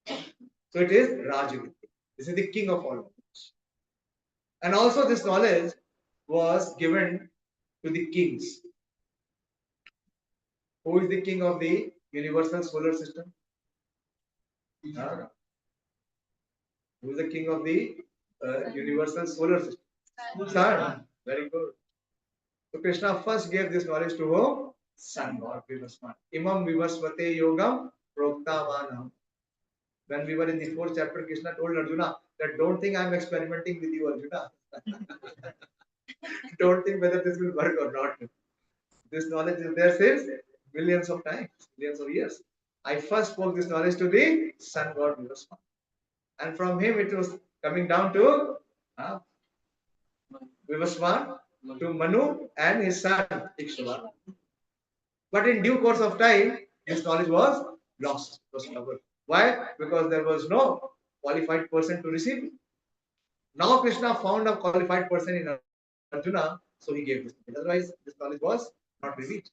So it is Rajavidya. This is the king of all knowledge. And also this knowledge was given to the kings. Who is the king of the universal solar system? Who is the king of the universal solar system? Sun. Very good. So Krishna first gave this knowledge to whom? Sun God Vivaswan. Imam Vivasvate Yogam Proktavanam. When we were in the 4th chapter, Krishna told Arjuna that don't think I am experimenting with you, Arjuna. Don't think whether this will work or not. This knowledge is there since millions of times, millions of years. I first spoke this knowledge to the sun god Vivaswan. And from him it was coming down to Vivaswan, to Manu and his son Ikshva. But in due course of time, this knowledge was lost, was covered. Why? Because there was no qualified person to receive it. Now Krishna found a qualified person in Arjuna, so he gave this knowledge. Otherwise, this knowledge was not revealed.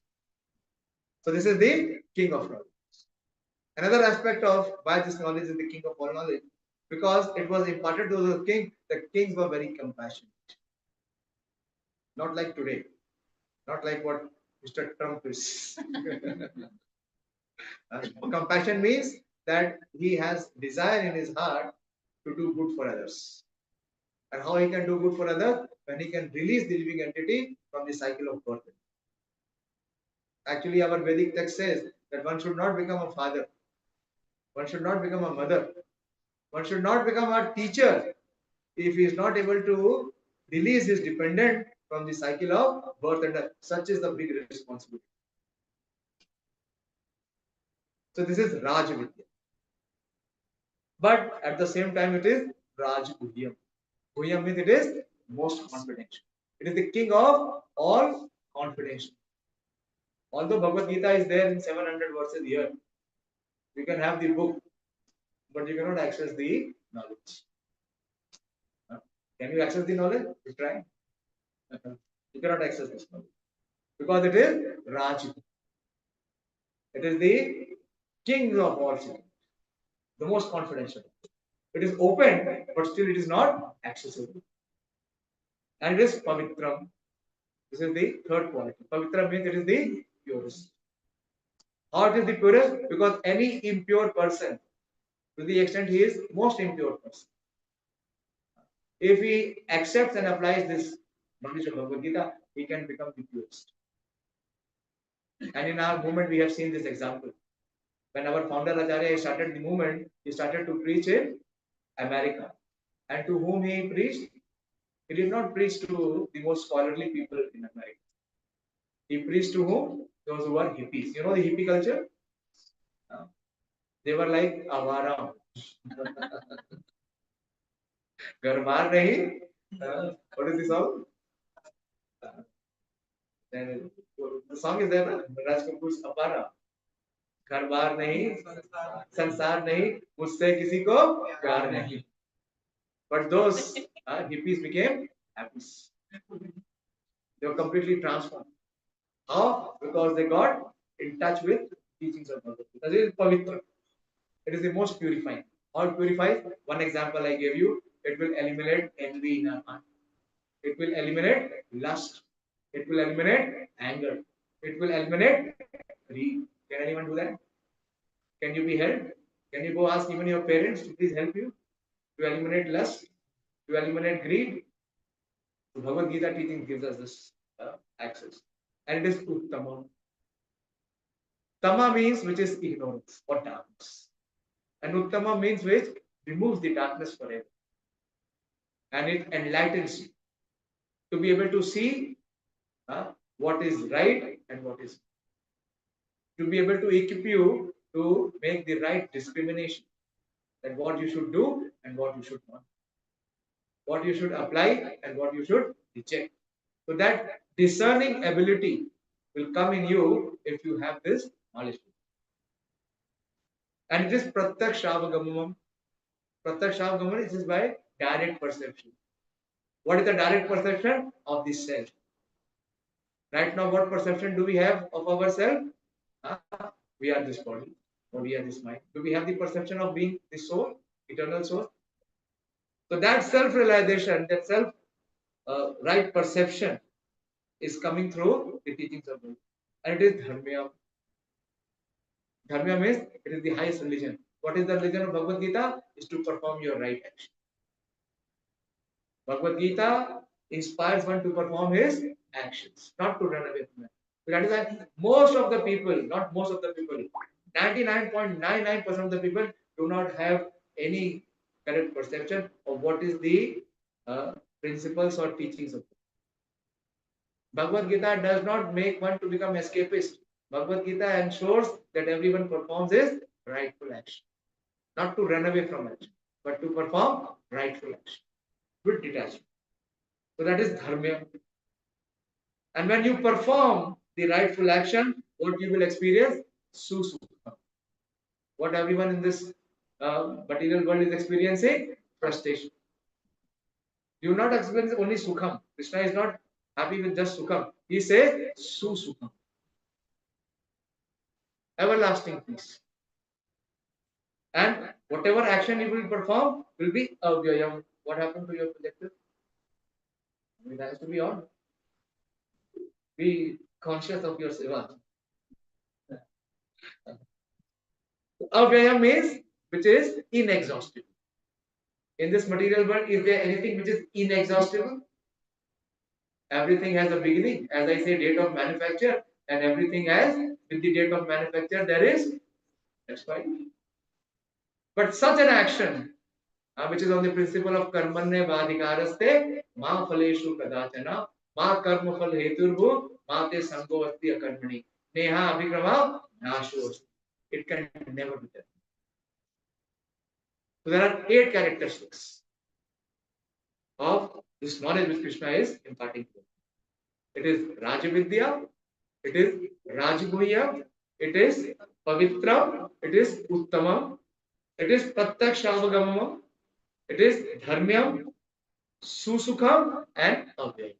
So this is the king of knowledge. Another aspect of why this knowledge is the king of all knowledge, because it was imparted to the king. The kings were very compassionate, not like today, not like what Mr. Trump is. Compassion means that he has desire in his heart to do good for others. And how he can do good for others? When he can release the living entity from the cycle of birth. Actually, our Vedic text says that one should not become a father, one should not become a mother, one should not become a teacher if he is not able to release his dependent from the cycle of birth and death. Such is the big responsibility. So this is Raj Vidya. But at the same time, it is Raj Guhyam. Guhyam means it is most confidential. It is the king of all confidential. Although Bhagavad Gita is there in 700 verses here, you can have the book, but you cannot access the knowledge. Can you access the knowledge? You try. You cannot access this knowledge because it is Raj. It is the king of all secrets, the most confidential. It is open, but still it is not accessible. And it is Pavitram. This is the third quality. Pavitra means it is the purest. How it is the purest? Because any impure person, to the extent he is most impure person, if he accepts and applies this knowledge of Bhagavad Gita, he can become the purest. And in our movement, we have seen this example. When our founder Acharya started the movement, he started to preach in America. And to whom he preached? He did not preach to the most scholarly people in America. He preached to whom? Those who are hippies. You know the hippie culture? They were like Avara. Garbar nahi. What is the song? Then the song is there, na? Raj Kapoor's Avara. Garbar nahi, sansar nahi, मुझसे किसी को प्यार नहीं. But those hippies became happy. They were completely transformed. How? Because they got in touch with teachings of Bhagavad Gita. That is Pavitra. It is the most purifying. How it purifies? One example I gave you. It will eliminate envy in our heart. It will eliminate lust. It will eliminate anger. It will eliminate greed. Can anyone do that? Can you be helped? Can you go ask even your parents to please help you to eliminate lust, to eliminate greed? The Bhagavad Gita teaching gives us this access. And it is Uttama. Tama means which is ignorance or darkness. And Uttama means which removes the darkness forever. And it enlightens you to be able to see what is right and what is wrong. To be able to equip you to make the right discrimination, that what you should do and what you should not, what you should apply and what you should reject. So that discerning ability will come in you if you have this knowledge. And it is Pratyakshavagamanam. Pratyakshavagamanam is by direct perception. What is the direct perception of the self? Right now, what perception do we have of ourselves? We are this body, or we are this mind. Do we have the perception of being the soul, eternal soul? So that self-realization, that self-right perception is coming through the teachings of Buddha. And it is Dharmya. Dharmya means it is the highest religion. What is the religion of Bhagavad Gita? Is to perform your right action. Bhagavad Gita inspires one to perform his actions, not to run away from them. That is why most of the people, not most of the people, 99.99% of the people do not have any correct perception of what is the principles or teachings of Bhagavad Gita. Does not make one to become escapist. Bhagavad Gita ensures that everyone performs his rightful action, not to run away from action, but to perform rightful action with detachment. So that is dharma. And when you perform the rightful action, what you will experience? Susukha. What everyone in this material world is experiencing? Frustration. You will not experience only Sukham. Krishna is not happy with just Sukham. He says Sukham. Everlasting peace. And whatever action you will perform will be avyayam. What happened to your projector? It has to be on. Be conscious of your seva. Avyayam means which is inexhaustible. In this material world, is there anything which is inexhaustible? Everything has a beginning. As I say, date of manufacture, and everything has, with the date of manufacture, there is expiry. But such an action, which is on the principle of karmanye vadikaraste, ma phaleshu kadachana, ma karma phal heturvu, ma te sango asti akarmani, neha abhikrama nasho. It can never be done. So there are 8 characteristics of this knowledge which Krishna is imparting to us. It is Rajavidya, it is Rajguhya, it is Pavitra, it is Uttama, it is Pratyakshavagama, it is Dharmyam, Susukham, and Avyayam.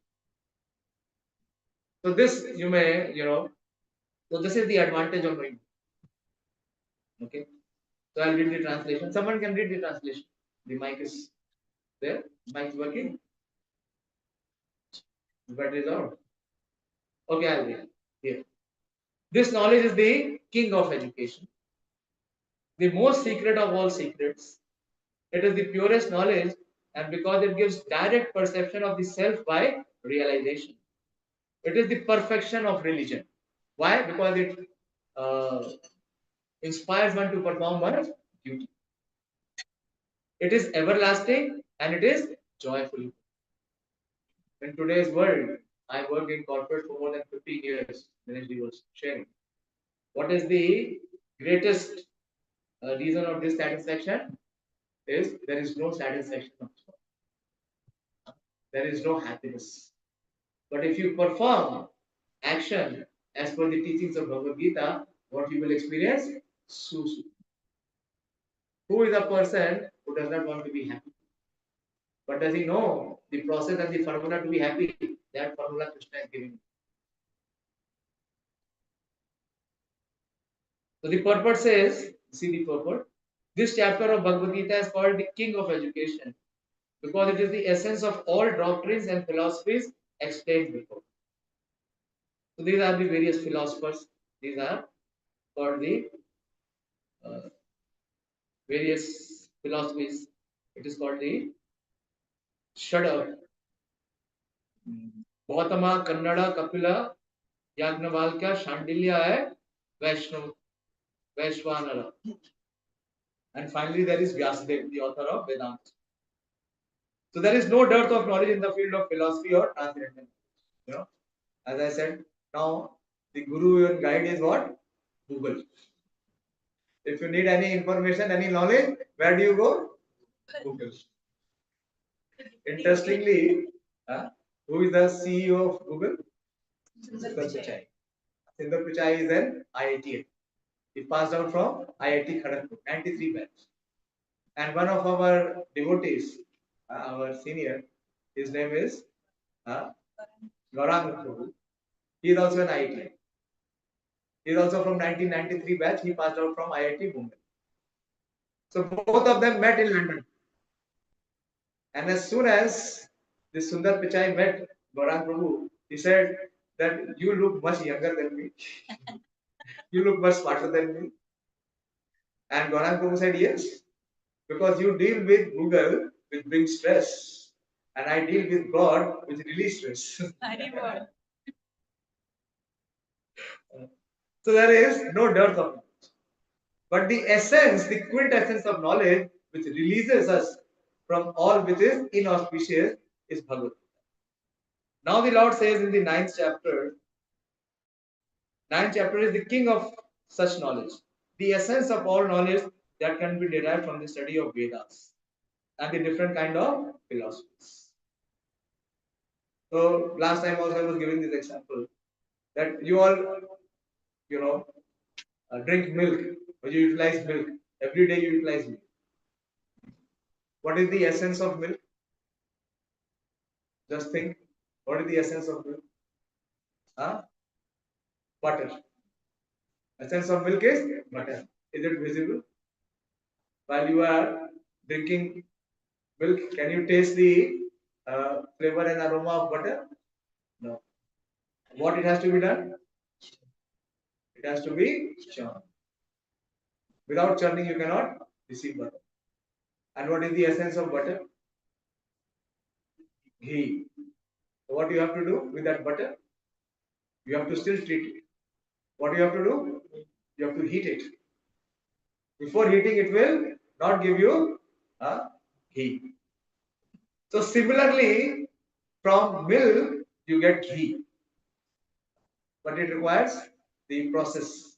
So this you may, so this is the advantage of knowing. Okay. So I'll read the translation. Someone can read the translation. The mic is there. Mic is working. The battery is out. Okay, I'll read. Here. This knowledge is the king of education, the most secret of all secrets. It is the purest knowledge, and because it gives direct perception of the self by realization. It is the perfection of religion. Why? Because it inspires one to perform one's duty. It is everlasting and it is joyful. In today's world, I worked in corporate for more than 15 years. Dinesh was sharing. What is the greatest reason of dissatisfaction? Is there is no satisfaction. There is no happiness. But if you perform action as per the teachings of Bhagavad Gita, what you will experience? Susu. Who is a person who does not want to be happy? But does he know the process and the formula to be happy? That formula Krishna is giving. So the purport says, see the purport. This chapter of Bhagavad Gita is called the king of education because it is the essence of all doctrines and philosophies explained before. So these are the various philosophers. These are called the various philosophies. It is called the Shada, Gautama, Kannada, Kapila, Yagnavalkya, Shandilya, Vaishwanara. And finally, there is Vyasadeva, the author of Vedanta. So there is no dearth of knowledge in the field of philosophy or transcendental. As I said, now the guru and guide is what? Google. If you need any information, any knowledge, where do you go? Google. Interestingly, who is the CEO of Google? Sundar Pichai. Sundar Pichai is an IIT. He passed out from IIT Kharagpur, 93 batch. And one of our devotees, our senior, his name is Gaurang Prabhu. He is also an IIT. He is also from 1993 batch. He passed out from IIT Bombay. So both of them met in London. And as soon as this Sundar Pichai met Gaurang Prabhu, he said that you look much younger than me. You look much smarter than me. And Gaurang Prabhu said, yes, because you deal with Google, which brings stress. And I deal with God, which releases stress. So there is no dearth of knowledge. But the essence, the quintessence of knowledge, which releases us from all which is inauspicious, is Bhagavad Gita. Now the Lord says in the 9th chapter is the king of such knowledge, the essence of all knowledge that can be derived from the study of Vedas and the different kind of philosophies. So last time also I was giving this example that you all, drink milk or you utilize milk. Every day you utilize milk. What is the essence of milk? Just think, what is the essence of milk? Huh? Butter. Essence of milk is butter. Is it visible? While you are drinking milk, can you taste the flavor and aroma of butter? No. What it has to be done? It has to be churned. Without churning, you cannot receive butter. And what is the essence of butter? Ghee. So what you have to do with that butter? You have to still treat it. What you have to do? You have to heat it. Before heating, it will not give you ghee. So similarly, from milk you get ghee, but it requires the process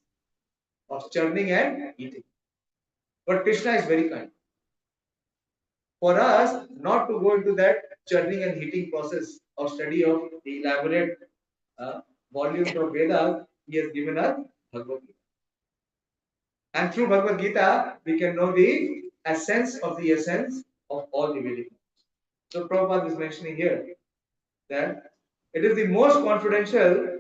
of churning and heating. But Krishna is very kind. For us not to go into that churning and heating process of study of the elaborate volumes of Vedas, he has given us Bhagavad Gita. And through Bhagavad Gita, we can know the essence of all the Vedic. So Prabhupada is mentioning here that it is the most confidential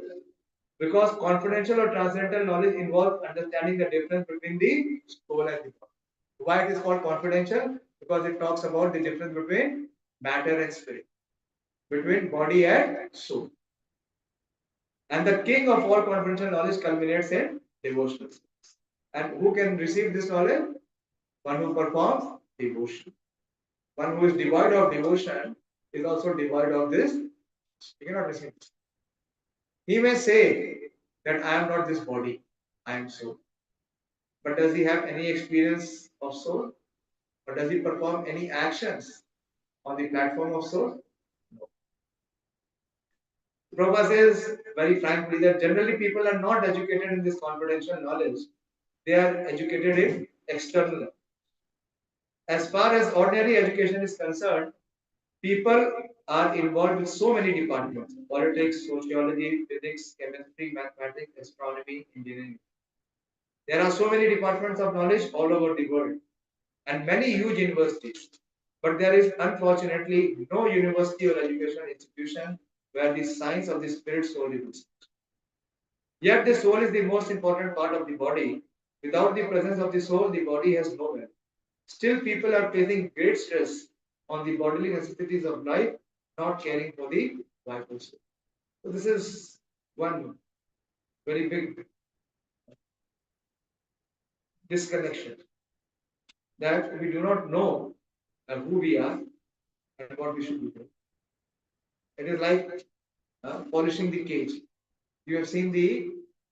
because confidential or transcendental knowledge involves understanding the difference between the soul and the body. Why it is called confidential? Because it talks about the difference between matter and spirit, between body and soul. And the king of all confidential knowledge culminates in devotional. And who can receive this knowledge? One who performs devotion. One who is devoid of devotion is also devoid of this. He cannot receive this. He may say that I am not this body, I am soul. But does he have any experience of soul? Or does he perform any actions on the platform of soul? No. Prabhupada says very frankly that generally people are not educated in this confidential knowledge. They are educated in external. As far as ordinary education is concerned, people are involved with so many departments: politics, sociology, physics, chemistry, mathematics, astronomy, engineering. There are so many departments of knowledge all over the world and many huge universities. But there is unfortunately no university or educational institution where the science of the spirit soul is researched. Yet the soul is the most important part of the body. Without the presence of the soul, the body has no value. Still, people are placing great stress on the bodily necessities of life, not caring for the vital soul. So this is one very big disconnection, that we do not know who we are and what we should be doing. It is like polishing the cage. You have seen the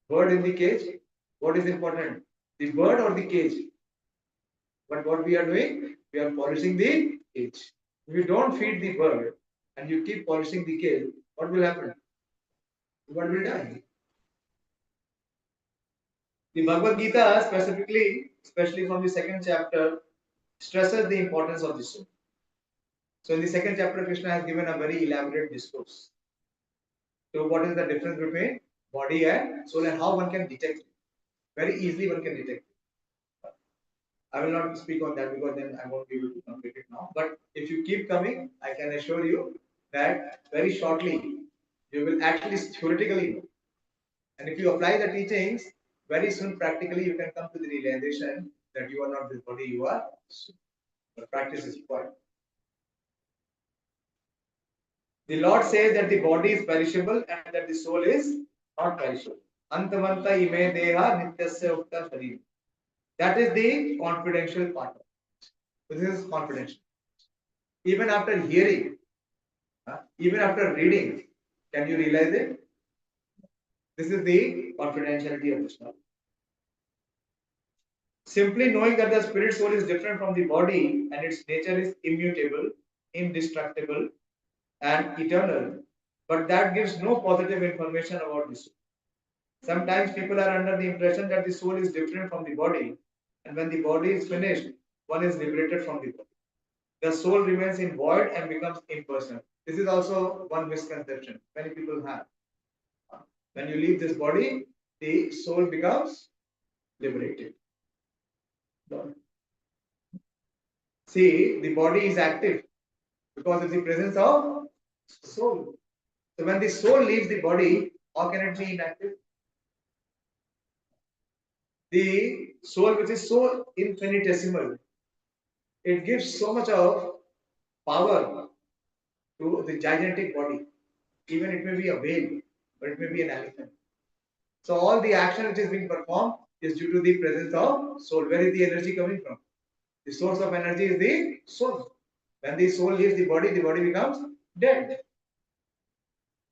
bird in the cage. What is important? The bird or the cage? But what we are doing? We are polishing the cage. If you don't feed the bird and you keep polishing the cage, what will happen? The bird will die. The Bhagavad Gita specifically, especially from the second chapter, stresses the importance of the soul. So in the second chapter, Krishna has given a very elaborate discourse. So what is the difference between body and soul and how one can detect it? Very easily one can detect it. I will not speak on that because then I won't be able to complete it now. But if you keep coming, I can assure you that very shortly you will at least theoretically know. And if you apply the teachings, very soon practically you can come to the realization that you are not this body, you are soul. But practice is required. The Lord says that the body is perishable and that the soul is not perishable. Antamanta ime deha nityasya ukta sharir. That is the confidential part. This is confidential. Even after hearing, even after reading, can you realize it? This is the confidentiality of this knowledge. Simply knowing that the spirit soul is different from the body and its nature is immutable, indestructible, and eternal, but that gives no positive information about the soul. Sometimes people are under the impression that the soul is different from the body, and when the body is finished, one is liberated from the body. The soul remains in void and becomes impersonal. This is also one misconception many people have. When you leave this body, the soul becomes liberated. See, the body is active because of the presence of Soul. So when the soul leaves the body, how can it be inactive? The soul, which is so infinitesimal, it gives so much of power to the gigantic body. Even it may be a whale, but it may be an elephant. So all the action which is being performed is due to the presence of soul. Where is the energy coming from? The source of energy is the soul. When the soul leaves the body becomes dead.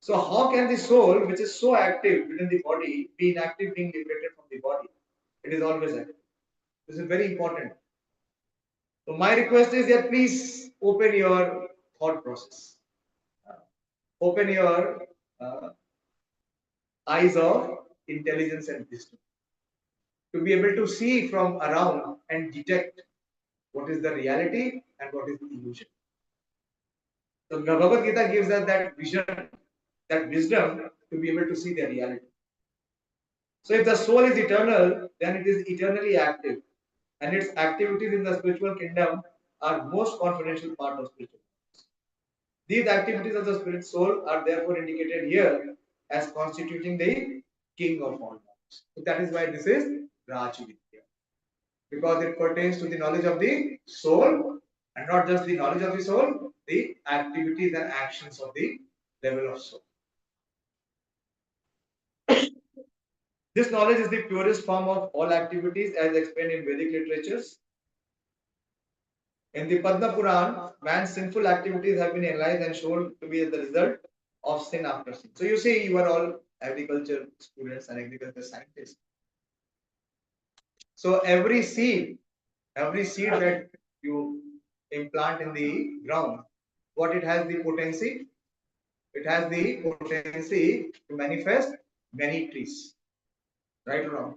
So how can the soul, which is so active within the body, be inactive, being liberated from the body? It is always active. This is very important. So my request is that please open your thought process. Open your eyes of intelligence and wisdom to be able to see from around and detect what is the reality and what is the illusion. So Bhagavad Gita gives us that vision, that wisdom to be able to see the reality. So if the soul is eternal, then it is eternally active, and its activities in the spiritual kingdom are most confidential part of spiritual. These activities of the spirit soul are therefore indicated here as constituting the king of all knowledge. So that is why this is Raj Vidya, because it pertains to the knowledge of the soul, and not just the knowledge of the soul, the activities and actions of the level of soul. This knowledge is the purest form of all activities as explained in Vedic literatures. In the Padma Puran, man's sinful activities have been analyzed and shown to be the result of sin after sin. So you see, you are all agriculture students and agriculture scientists. So every seed that you implant in the ground, what it has the potency? It has the potency to manifest many trees, right or wrong?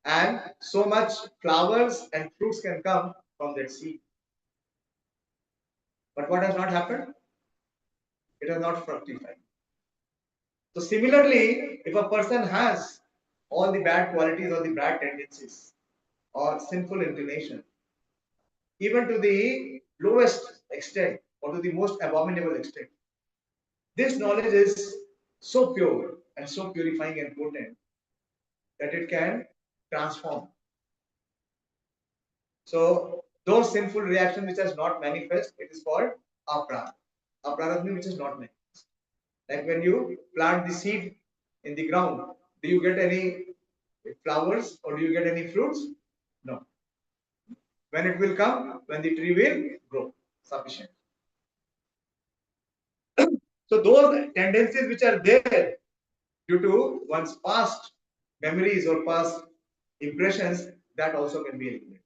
And so much flowers and fruits can come from that seed. But what has not happened? It has not fructified. So similarly, if a person has all the bad qualities or the bad tendencies or sinful inclination, even to the lowest extent or to the most abominable extent, this knowledge is so pure and so purifying and potent that it can transform. So those sinful reactions which has not manifest, it is called aprarad. Aprarad means which is not manifest. Like when you plant the seed in the ground, do you get any flowers or do you get any fruits? No. When it will come, when the tree will grow sufficient. So those tendencies which are there due to one's past memories or past impressions, that also can be eliminated.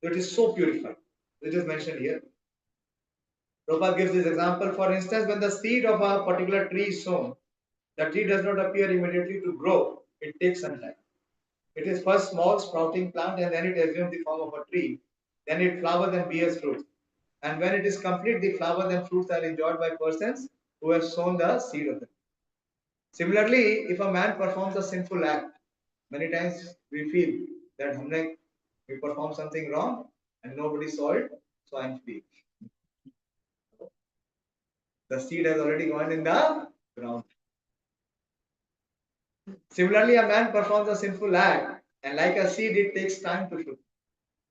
So it is so purified. It is mentioned here. Prabhupada gives this example. For instance, when the seed of a particular tree is sown, the tree does not appear immediately to grow. It takes some time. It is first small sprouting plant and then it assumes the form of a tree. Then it flowers and bears fruit. And when it is complete, the flowers and fruits are enjoyed by persons who have sown the seed of them. Similarly, if a man performs a sinful act, many times we feel that we performed something wrong and nobody saw it, so I'm free. The seed has already gone in the ground. Similarly, a man performs a sinful act, and like a seed, it takes time to shoot.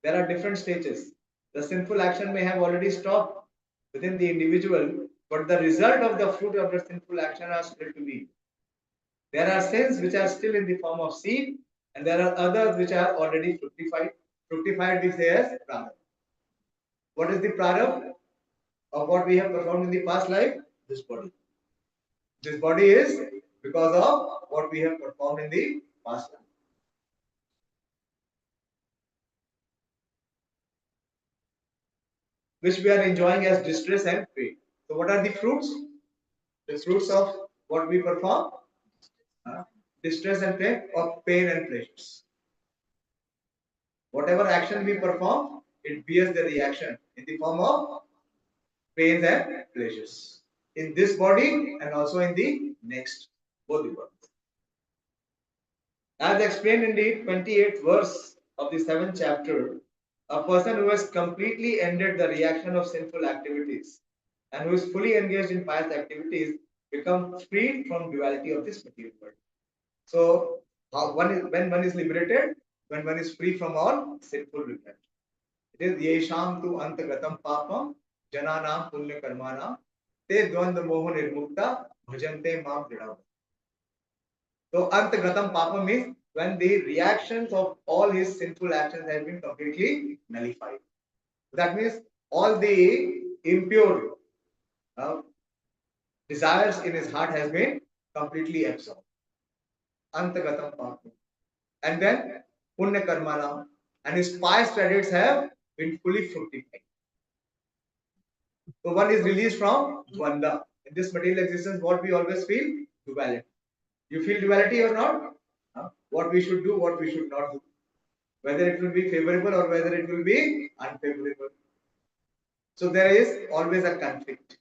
There are different stages. The sinful action may have already stopped within the individual, but the result of the fruit of the sinful action are still to be. There are sins which are still in the form of seed, and there are others which are already fructified. Fructified we say as prarabdha. What is the prarabdha of what we have performed in the past life? This body. This body is because of what we have performed in the past life. Which we are enjoying as distress and pain. So what are the fruits? The fruits of what we perform? Distress and pain, or pain and pleasures. Whatever action we perform, it bears the reaction in the form of pains and pleasures. In this body and also in the next, both the bodies. As explained in the 28th verse of the 7th chapter, a person who has completely ended the reaction of sinful activities and who is fully engaged in pious activities become freed from duality of this material world. So, when one is liberated, when one is free from all sinful regret. It is yesham tu antagatam papam jananam punya karmanam te dvanda moho nirmukta bhajante mam dridam. So antagatam papam means when the reactions of all his sinful actions have been completely nullified. That means all the impure uh, desires in his heart has been completely absorbed. Antagatam papam. And then punya karmanam, and his pious credits have been fully fructified. So one is released from dvanda. In this material existence, what we always feel? Duality. You feel duality or not? What we should do, what we should not do. Whether it will be favorable or whether it will be unfavorable. So there is always a conflict.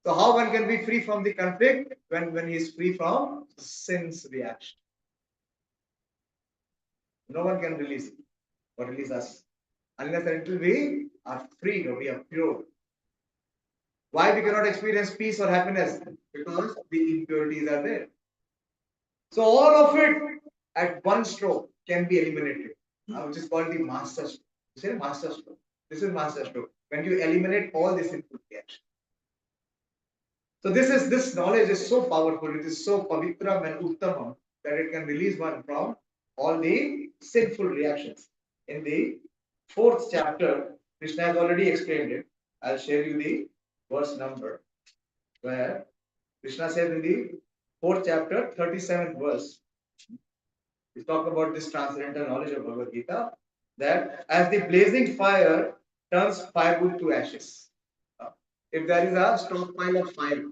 So how one can be free from the conflict? When he is free from sin's reaction. No one can release it or release us unless and until we are free or we are pure. Why we cannot experience peace or happiness? Because the impurities are there. So all of it at one stroke can be eliminated, which is called the master stroke. You say master stroke. This is master stroke. When you eliminate all this input reaction. So this knowledge is so powerful. It is so pavitram and uttamam that it can release one from all the sinful reactions. In the 4th chapter, Krishna has already explained it. I'll share you the verse number where Krishna says in the 4th chapter, 37th verse. We talk about this transcendental knowledge of Bhagavad Gita, that as the blazing fire turns firewood to ashes. If there is a stockpile of fire,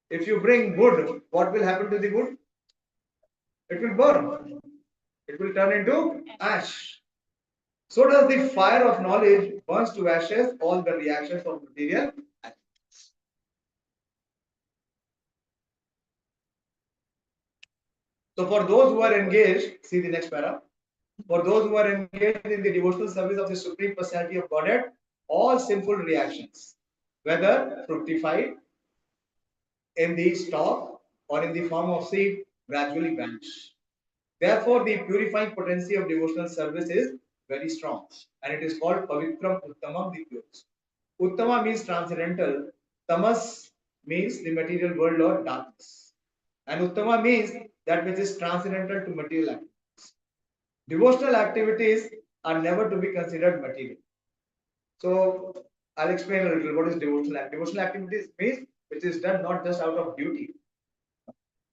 if you bring wood, what will happen to the wood? It will burn. It will turn into ash. So does the fire of knowledge burns to ashes all the reactions of material. So for those who are engaged, see the next para. For those who are engaged in the devotional service of the Supreme Personality of Godhead, all sinful reactions, whether fructified in the stalk or in the form of seed, gradually vanish. Therefore, the purifying potency of devotional service is very strong, and it is called Pavitram Uttamam, the purest. Uttama means transcendental, Tamas means the material world or darkness, and Uttama means that which is transcendental to material activities. Devotional activities are never to be considered material. So I'll explain a little what is devotional activity. Devotional activities means which is done not just out of duty.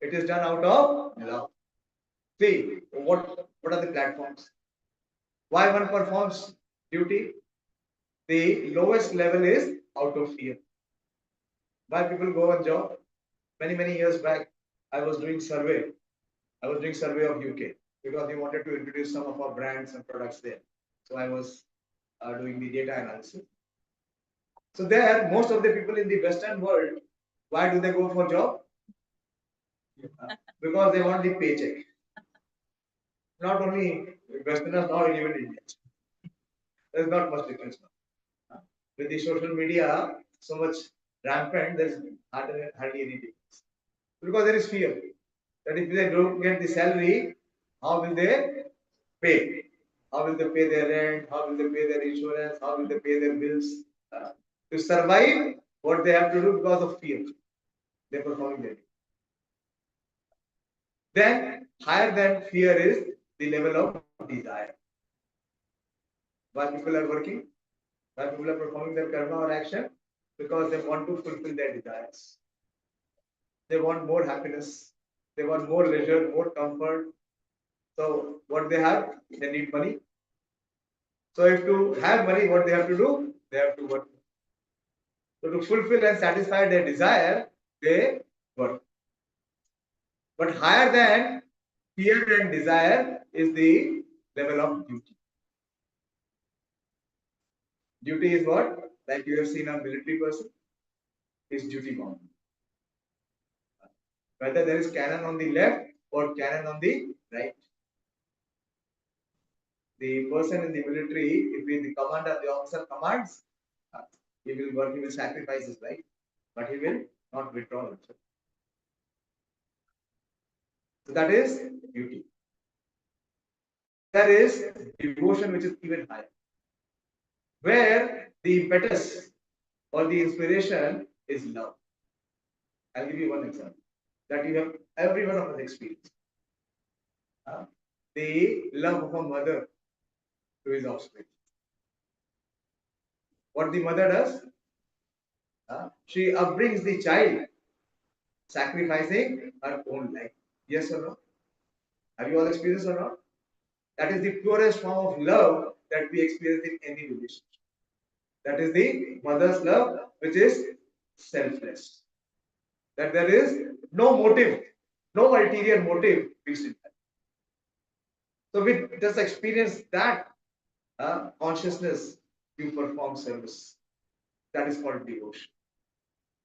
It is done out of love. See, what are the platforms? Why one performs duty? The lowest level is out of fear. Why people go on job? Many years back, I was doing survey. I was doing survey of UK because we wanted to introduce some of our brands and products there. So I was doing the data analysis. So there, most of the people in the Western world, why do they go for job? Because they want the paycheck. Not only Westerners, not even Indians. There's not much difference now. With the social media so much rampant, there's hardly any difference. Because there is fear that if they don't get the salary, how will they pay? How will they pay their rent? How will they pay their insurance? How will they pay their bills? To survive, what they have to do because of fear. They're performing their duty. Then, higher than fear is the level of desire. Why people are working? Why people are performing their karma or action? Because they want to fulfill their desires. They want more happiness. They want more leisure, more comfort. So, what they have? They need money. So, if to have money, what they have to do? They have to work. So, to fulfill and satisfy their desire, they work. But higher than fear and desire is the level of duty. Duty is what? Like you have seen a military person, is duty bound. Whether there is cannon on the left or cannon on the right. The person in the military, if the commander, the officer commands, He will work, he will sacrifice his life, but he will not withdraw himself. So that is beauty. There is devotion which is even higher, where the impetus or the inspiration is love. I'll give you one example that you have every one of us experienced. The love of a mother to his offspring. What the mother does, she upbrings the child, sacrificing her own life. Yes or no? Have you all experienced or not? That is the purest form of love that we experience in any relationship. That is the mother's love, which is selfless. That there is no motive, no ulterior motive fixed in that. So we just experience that consciousness, you perform service. That is called devotion.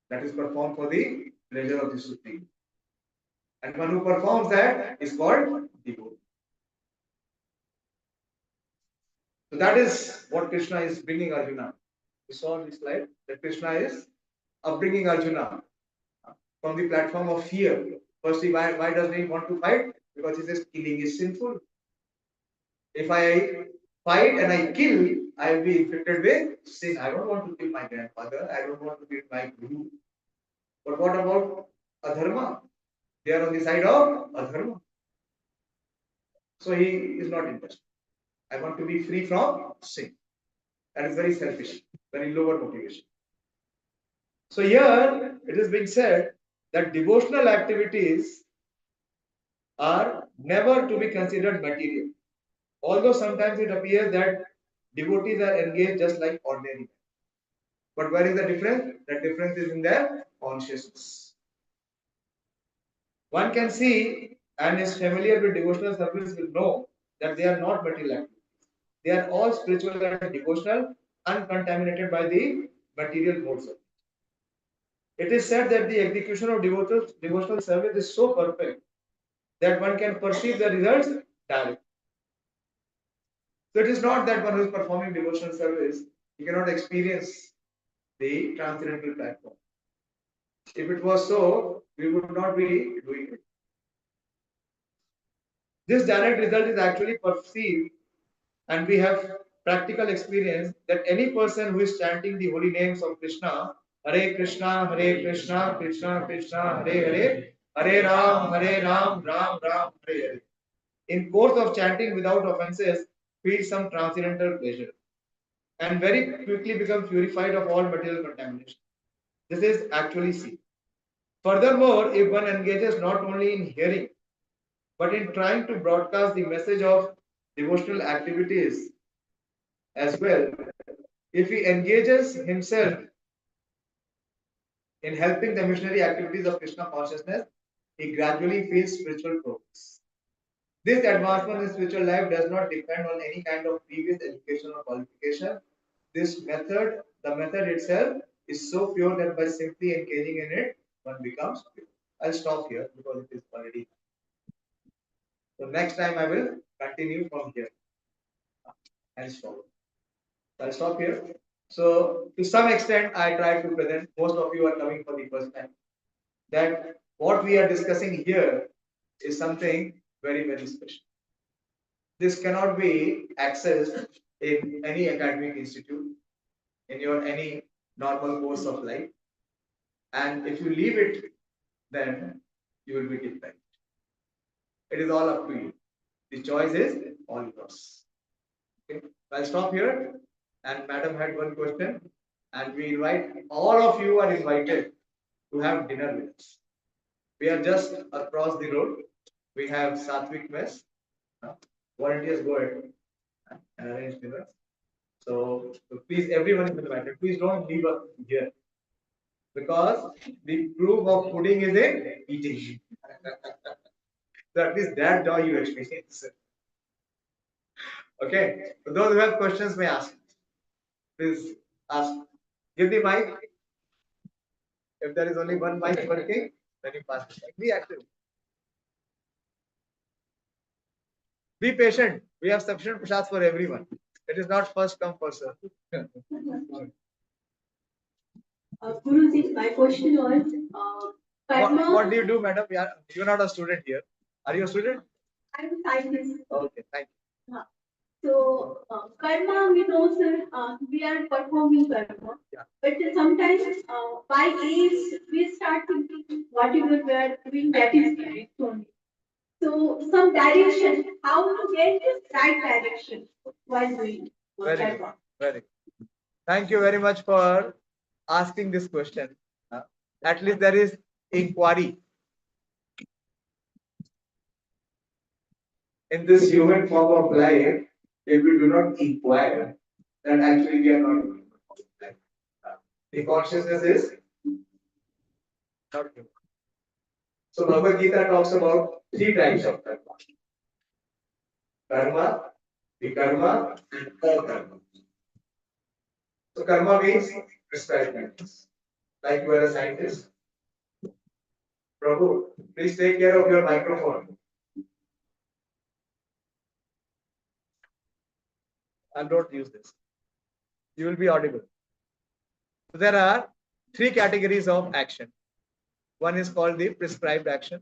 That is performed for the pleasure of the Supreme. And one who performs that is called devotee. So that is what Krishna is bringing Arjuna. You saw on this slide that Krishna is upbringing Arjuna from the platform of fear. Firstly, why doesn't he want to fight? Because he says killing is sinful. If I fight and I kill, I will be inflicted with sin. I don't want to kill my grandfather. I don't want to kill my guru. But what about adharma? They are on the side of adharma. So he is not interested. I want to be free from sin. That is very selfish, very lower motivation. So here it is being said that devotional activities are never to be considered material. Although sometimes it appears that devotees are engaged just like ordinary men. But where is the difference? The difference is in their consciousness. One can see and is familiar with devotional service will know that they are not material activities. They are all spiritual and devotional, uncontaminated by the material modes of it. It is said that the execution of devotional service is so perfect that one can perceive the results directly. So it is not that one who is performing devotional service, he cannot experience the transcendental platform. If it was so, we would not be doing it. This direct result is actually perceived, and we have practical experience that any person who is chanting the holy names of Krishna, Hare Krishna, Krishna Krishna, Hare Hare, Hare Ram, Ram Ram, Hare Hare, in course of chanting without offenses, feels some transcendental pleasure and very quickly become purified of all material contamination. This is actually seen. Furthermore, if one engages not only in hearing, but in trying to broadcast the message of devotional activities as well, if he engages himself in helping the missionary activities of Krishna consciousness, he gradually feels spiritual progress. This advancement in spiritual life does not depend on any kind of previous education or qualification. This method, the method itself, is so pure that by simply engaging in it, one becomes pure. I'll stop here because it is already. So next time I will continue from here and stop. I'll stop here. So to some extent, I try to present. Most of you are coming for the first time. That what we are discussing here is something very, very special. This cannot be accessed in any academic institute, in your any normal course of life. And if you leave it, then you will be deprived. It is all up to you. The choice is all yours. Okay, I'll stop here. And madam had one question, and we invite all of you are invited to have dinner with us. We are just across the road. We have Satvik Mess. Volunteers go ahead and arrange dinner. So please, everyone is invited. Please don't leave us here because the proof of pudding is in eating. So at least that joy you experience. Okay. So those who have questions may ask. Please ask. Give the mic. If there is only one mic working, then you pass the mic. Be active. Be patient. We have sufficient prasad for everyone. It is not first come, first serve. Guruji, my question was, karma. What do you do, madam? You're not a student here. Are you a student? I'm a scientist. Okay, thank So, karma, we know, sir, we are performing karma. Yeah. But sometimes, by age, we start thinking whatever we are doing, that is correct only. So, some direction, how to get this right direction while doing Very good. karma. Very good. Thank you very much for asking this question. At least there is inquiry in this human form of life. If we do not inquire, then actually we are not human form of life. The consciousness is not human. So Bhagavad Gita talks about three types of karma: karma, vikarma, and akarma. So karma means prescribed actions. Like you are a scientist. Prabhu, please take care of your microphone. And don't use this. You will be audible. So there are three categories of action. One is called the prescribed action.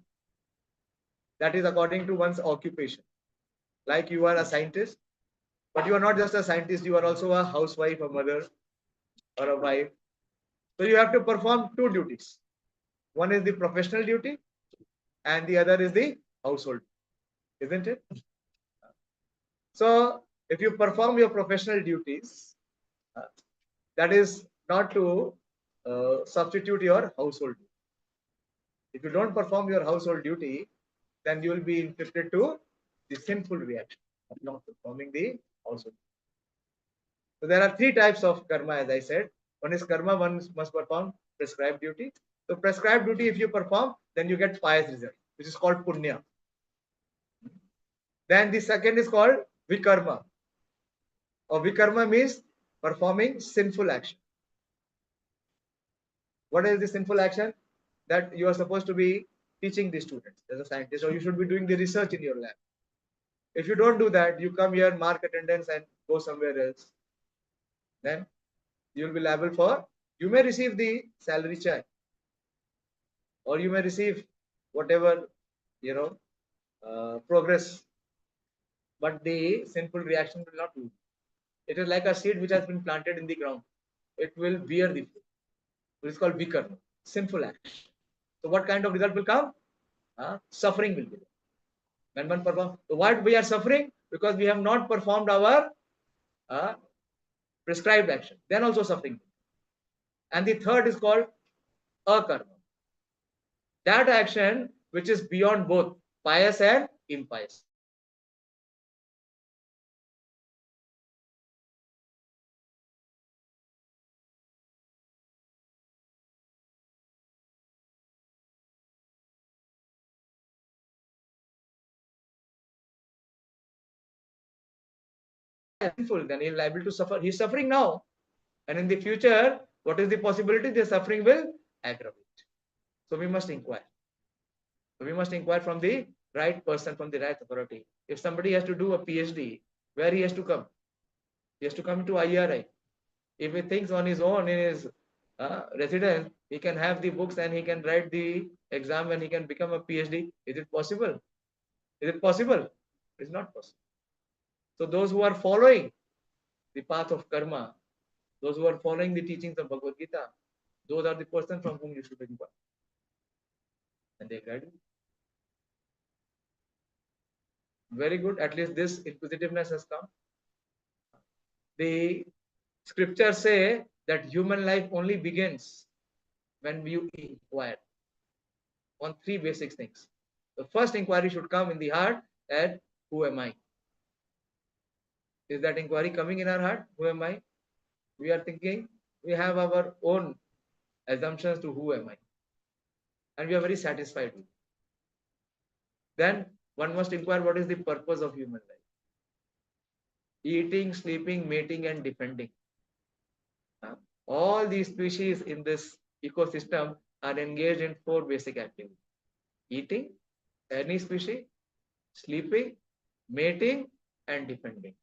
That is according to one's occupation. Like you are a scientist, but you are not just a scientist, you are also a housewife, a mother, or a wife. So you have to perform two duties. One is the professional duty, and the other is the household, isn't it? So if you perform your professional duties, that is not to substitute your household. If you don't perform your household duty, then you will be inflicted to the sinful reaction of not performing the household. So there are three types of karma, as I said. One is karma, one must perform prescribed duty. So prescribed duty, if you perform, then you get pious result, which is called punya. Then the second is called vikarma. Or vikarma means performing sinful action. What is the sinful action? That you are supposed to be teaching the students as a scientist, or you should be doing the research in your lab. If you don't do that, you come here, mark attendance, and go somewhere else, then you will be liable for, you may receive the salary check, or you may receive whatever, progress, but the sinful reaction will not do. It is like a seed which has been planted in the ground. It will bear the fruit. It is called vikarma, sinful action. So what kind of result will come? Suffering will be there. When one perform, so what we are suffering? Because we have not performed our prescribed action. Then also suffering. And the third is called akarma. That action which is beyond both pious and impious. Sinful, then he is liable to suffer. He is suffering now. And in the future, what is the possibility? The suffering will aggravate. So we must inquire. So we must inquire from the right person, from the right authority. If somebody has to do a PhD, where he has to come? He has to come to IRI. If he thinks on his own in his residence, he can have the books and he can write the exam and he can become a PhD. Is it possible? Is it possible? It's not possible. So those who are following the path of karma, those who are following the teachings of Bhagavad Gita, those are the person from whom you should inquire. And they guide you. Very good. At least this inquisitiveness has come. The scriptures say that human life only begins when you inquire on three basic things. The first inquiry should come in the heart, that who am I? Is that inquiry coming in our heart? Who am I? We are thinking, we have our own assumptions to who am I, and we are very satisfied with it. Then one must inquire, what is the purpose of human life? Eating, sleeping, mating, and defending. All these species in this ecosystem are engaged in four basic activities: eating, any species, sleeping, mating, and defending.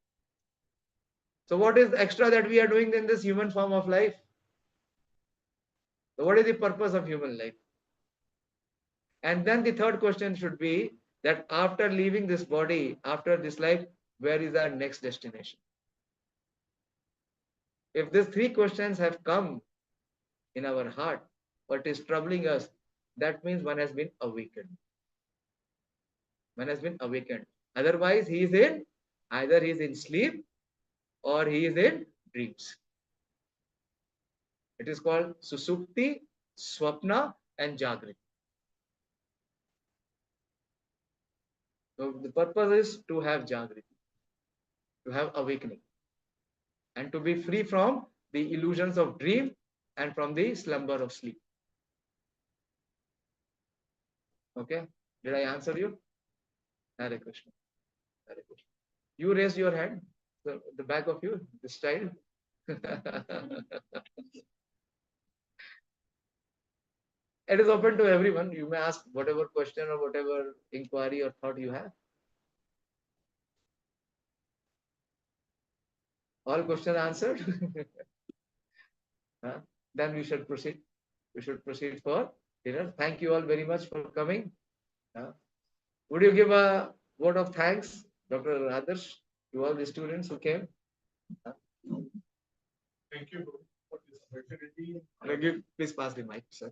So what is extra that we are doing in this human form of life? So what is the purpose of human life? And then the third question should be that after leaving this body, after this life, where is our next destination? If these three questions have come in our heart, what is troubling us, that means one has been awakened. One has been awakened. Otherwise, either he is in sleep or he is in dreams. It is called Susupti, Swapna, and Jagriti. So the purpose is to have Jagriti, to have awakening, and to be free from the illusions of dream and from the slumber of sleep. Okay, did I answer you? Hare Krishna. Hare Krishna. You raised your hand, the back of you, this child. It is open to everyone. You may ask whatever question or whatever inquiry or thought you have. All questions answered? Huh? Then we should proceed. We should proceed for dinner. Thank you all very much for coming. Would you give a word of thanks, Dr. Adarsh, to all the students who came? Thank you for this opportunity. Please pass the mic, sir.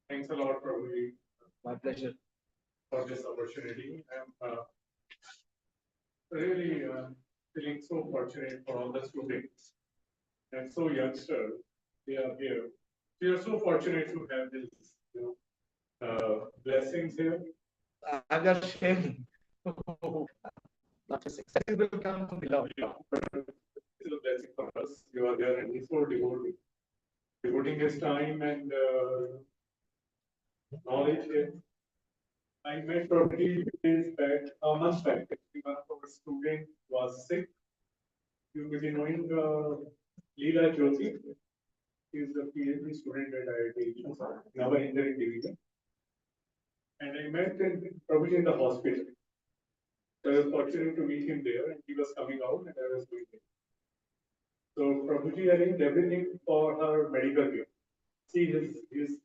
Thanks a lot, Prabhuji, My pleasure. for this opportunity. I'm really feeling so fortunate for all the students and so youngsters. They are here. We are so fortunate to have this, blessings here. I'm just sharing. Success will come from below. Yeah, it's a blessing for us. You are there and he's so devoting his time and knowledge here. I met Prabhuji days back, a month back. Actually, one of our students was sick. You may be knowing Leela Jyoti. She is a PhD student at IIT in our engineering division. And I met Prabhuji in the hospital. So I was fortunate to meet him there, and he was coming out, and I was with him. So Prabhuji arranged everything for her medical care. See, his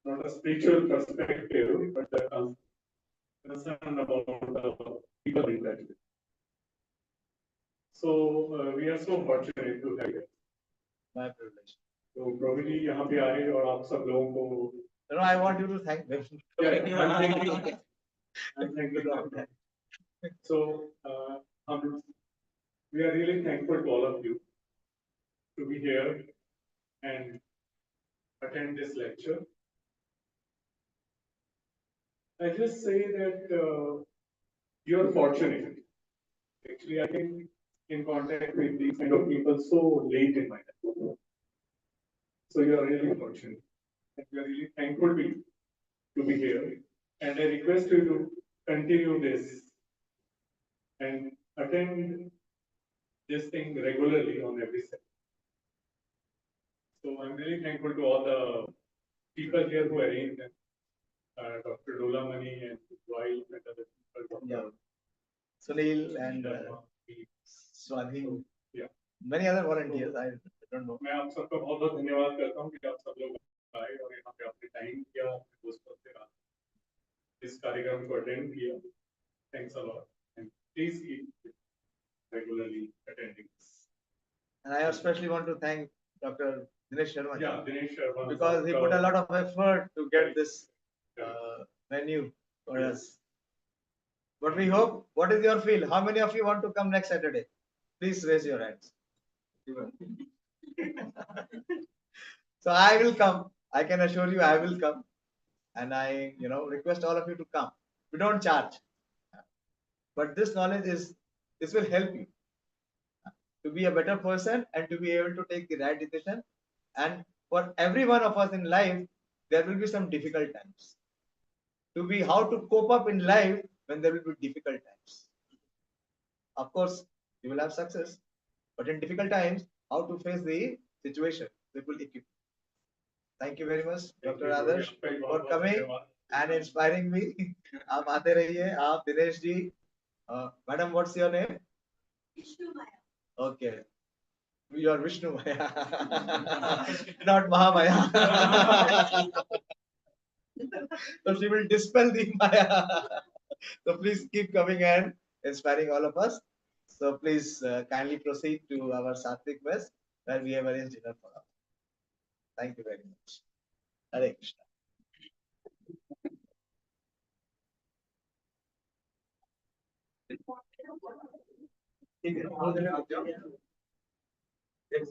not a spiritual perspective, but a concern about people in that. So we are so fortunate to have you. My privilege. तो प्रभु जी यहाँ पे आए और आप सब लोगों को No, I want you to thank them. I'm thankful. So we are really thankful to all of you to be here and attend this lecture. I just say that you are fortunate. Actually, I came in contact with these kind of people so late in my life. So you are really fortunate. And we are really thankful to be here. And I request you to continue this and attend this thing regularly on every set. So I'm really thankful to all the people here who arranged them. Dr. Dola Mani and Wild and other people. Yeah. Sunil and Swadhi. Yeah. Many other volunteers. I don't know. मैं आप सबका बहुत बहुत धन्यवाद करता हूँ कि आप सब लोग आए और यहाँ पे आपने टाइम किया दोस्तों के साथ इस कार्यक्रम को अटेंड किया thanks a lot and please keep regularly attending this. And I especially want to thank Dr. Dinesh Sharma. Yeah, Dinesh Sharma. Because he put a lot of effort to get this Yeah. venue for us. But we hope, what is your feel? How many of you want to come next Saturday? Please raise your hands. So I will come. I can assure you I will come. And I, request all of you to come. We don't charge. But this knowledge this will help you to be a better person and to be able to take the right decision. And for every one of us in life, there will be some difficult times. To be how to cope up in life when there will be difficult times. Of course, you will have success, but in difficult times, how to face the situation, we will equip. Thank you very much, Dr. Adarsh, for coming and inspiring me. आप आते रहिए, आप Dinesh ji, madam, what's your name? Vishnu Maya. Okay. You are Vishnu Maya, not Mahamaya. So she will dispel the Maya. So please keep coming and inspiring all of us. So please kindly proceed to our Sattvic mess where we have arranged dinner for us. Thank you very much. Hare Krishna. ठीक है, दो जने रुक जाओ। एक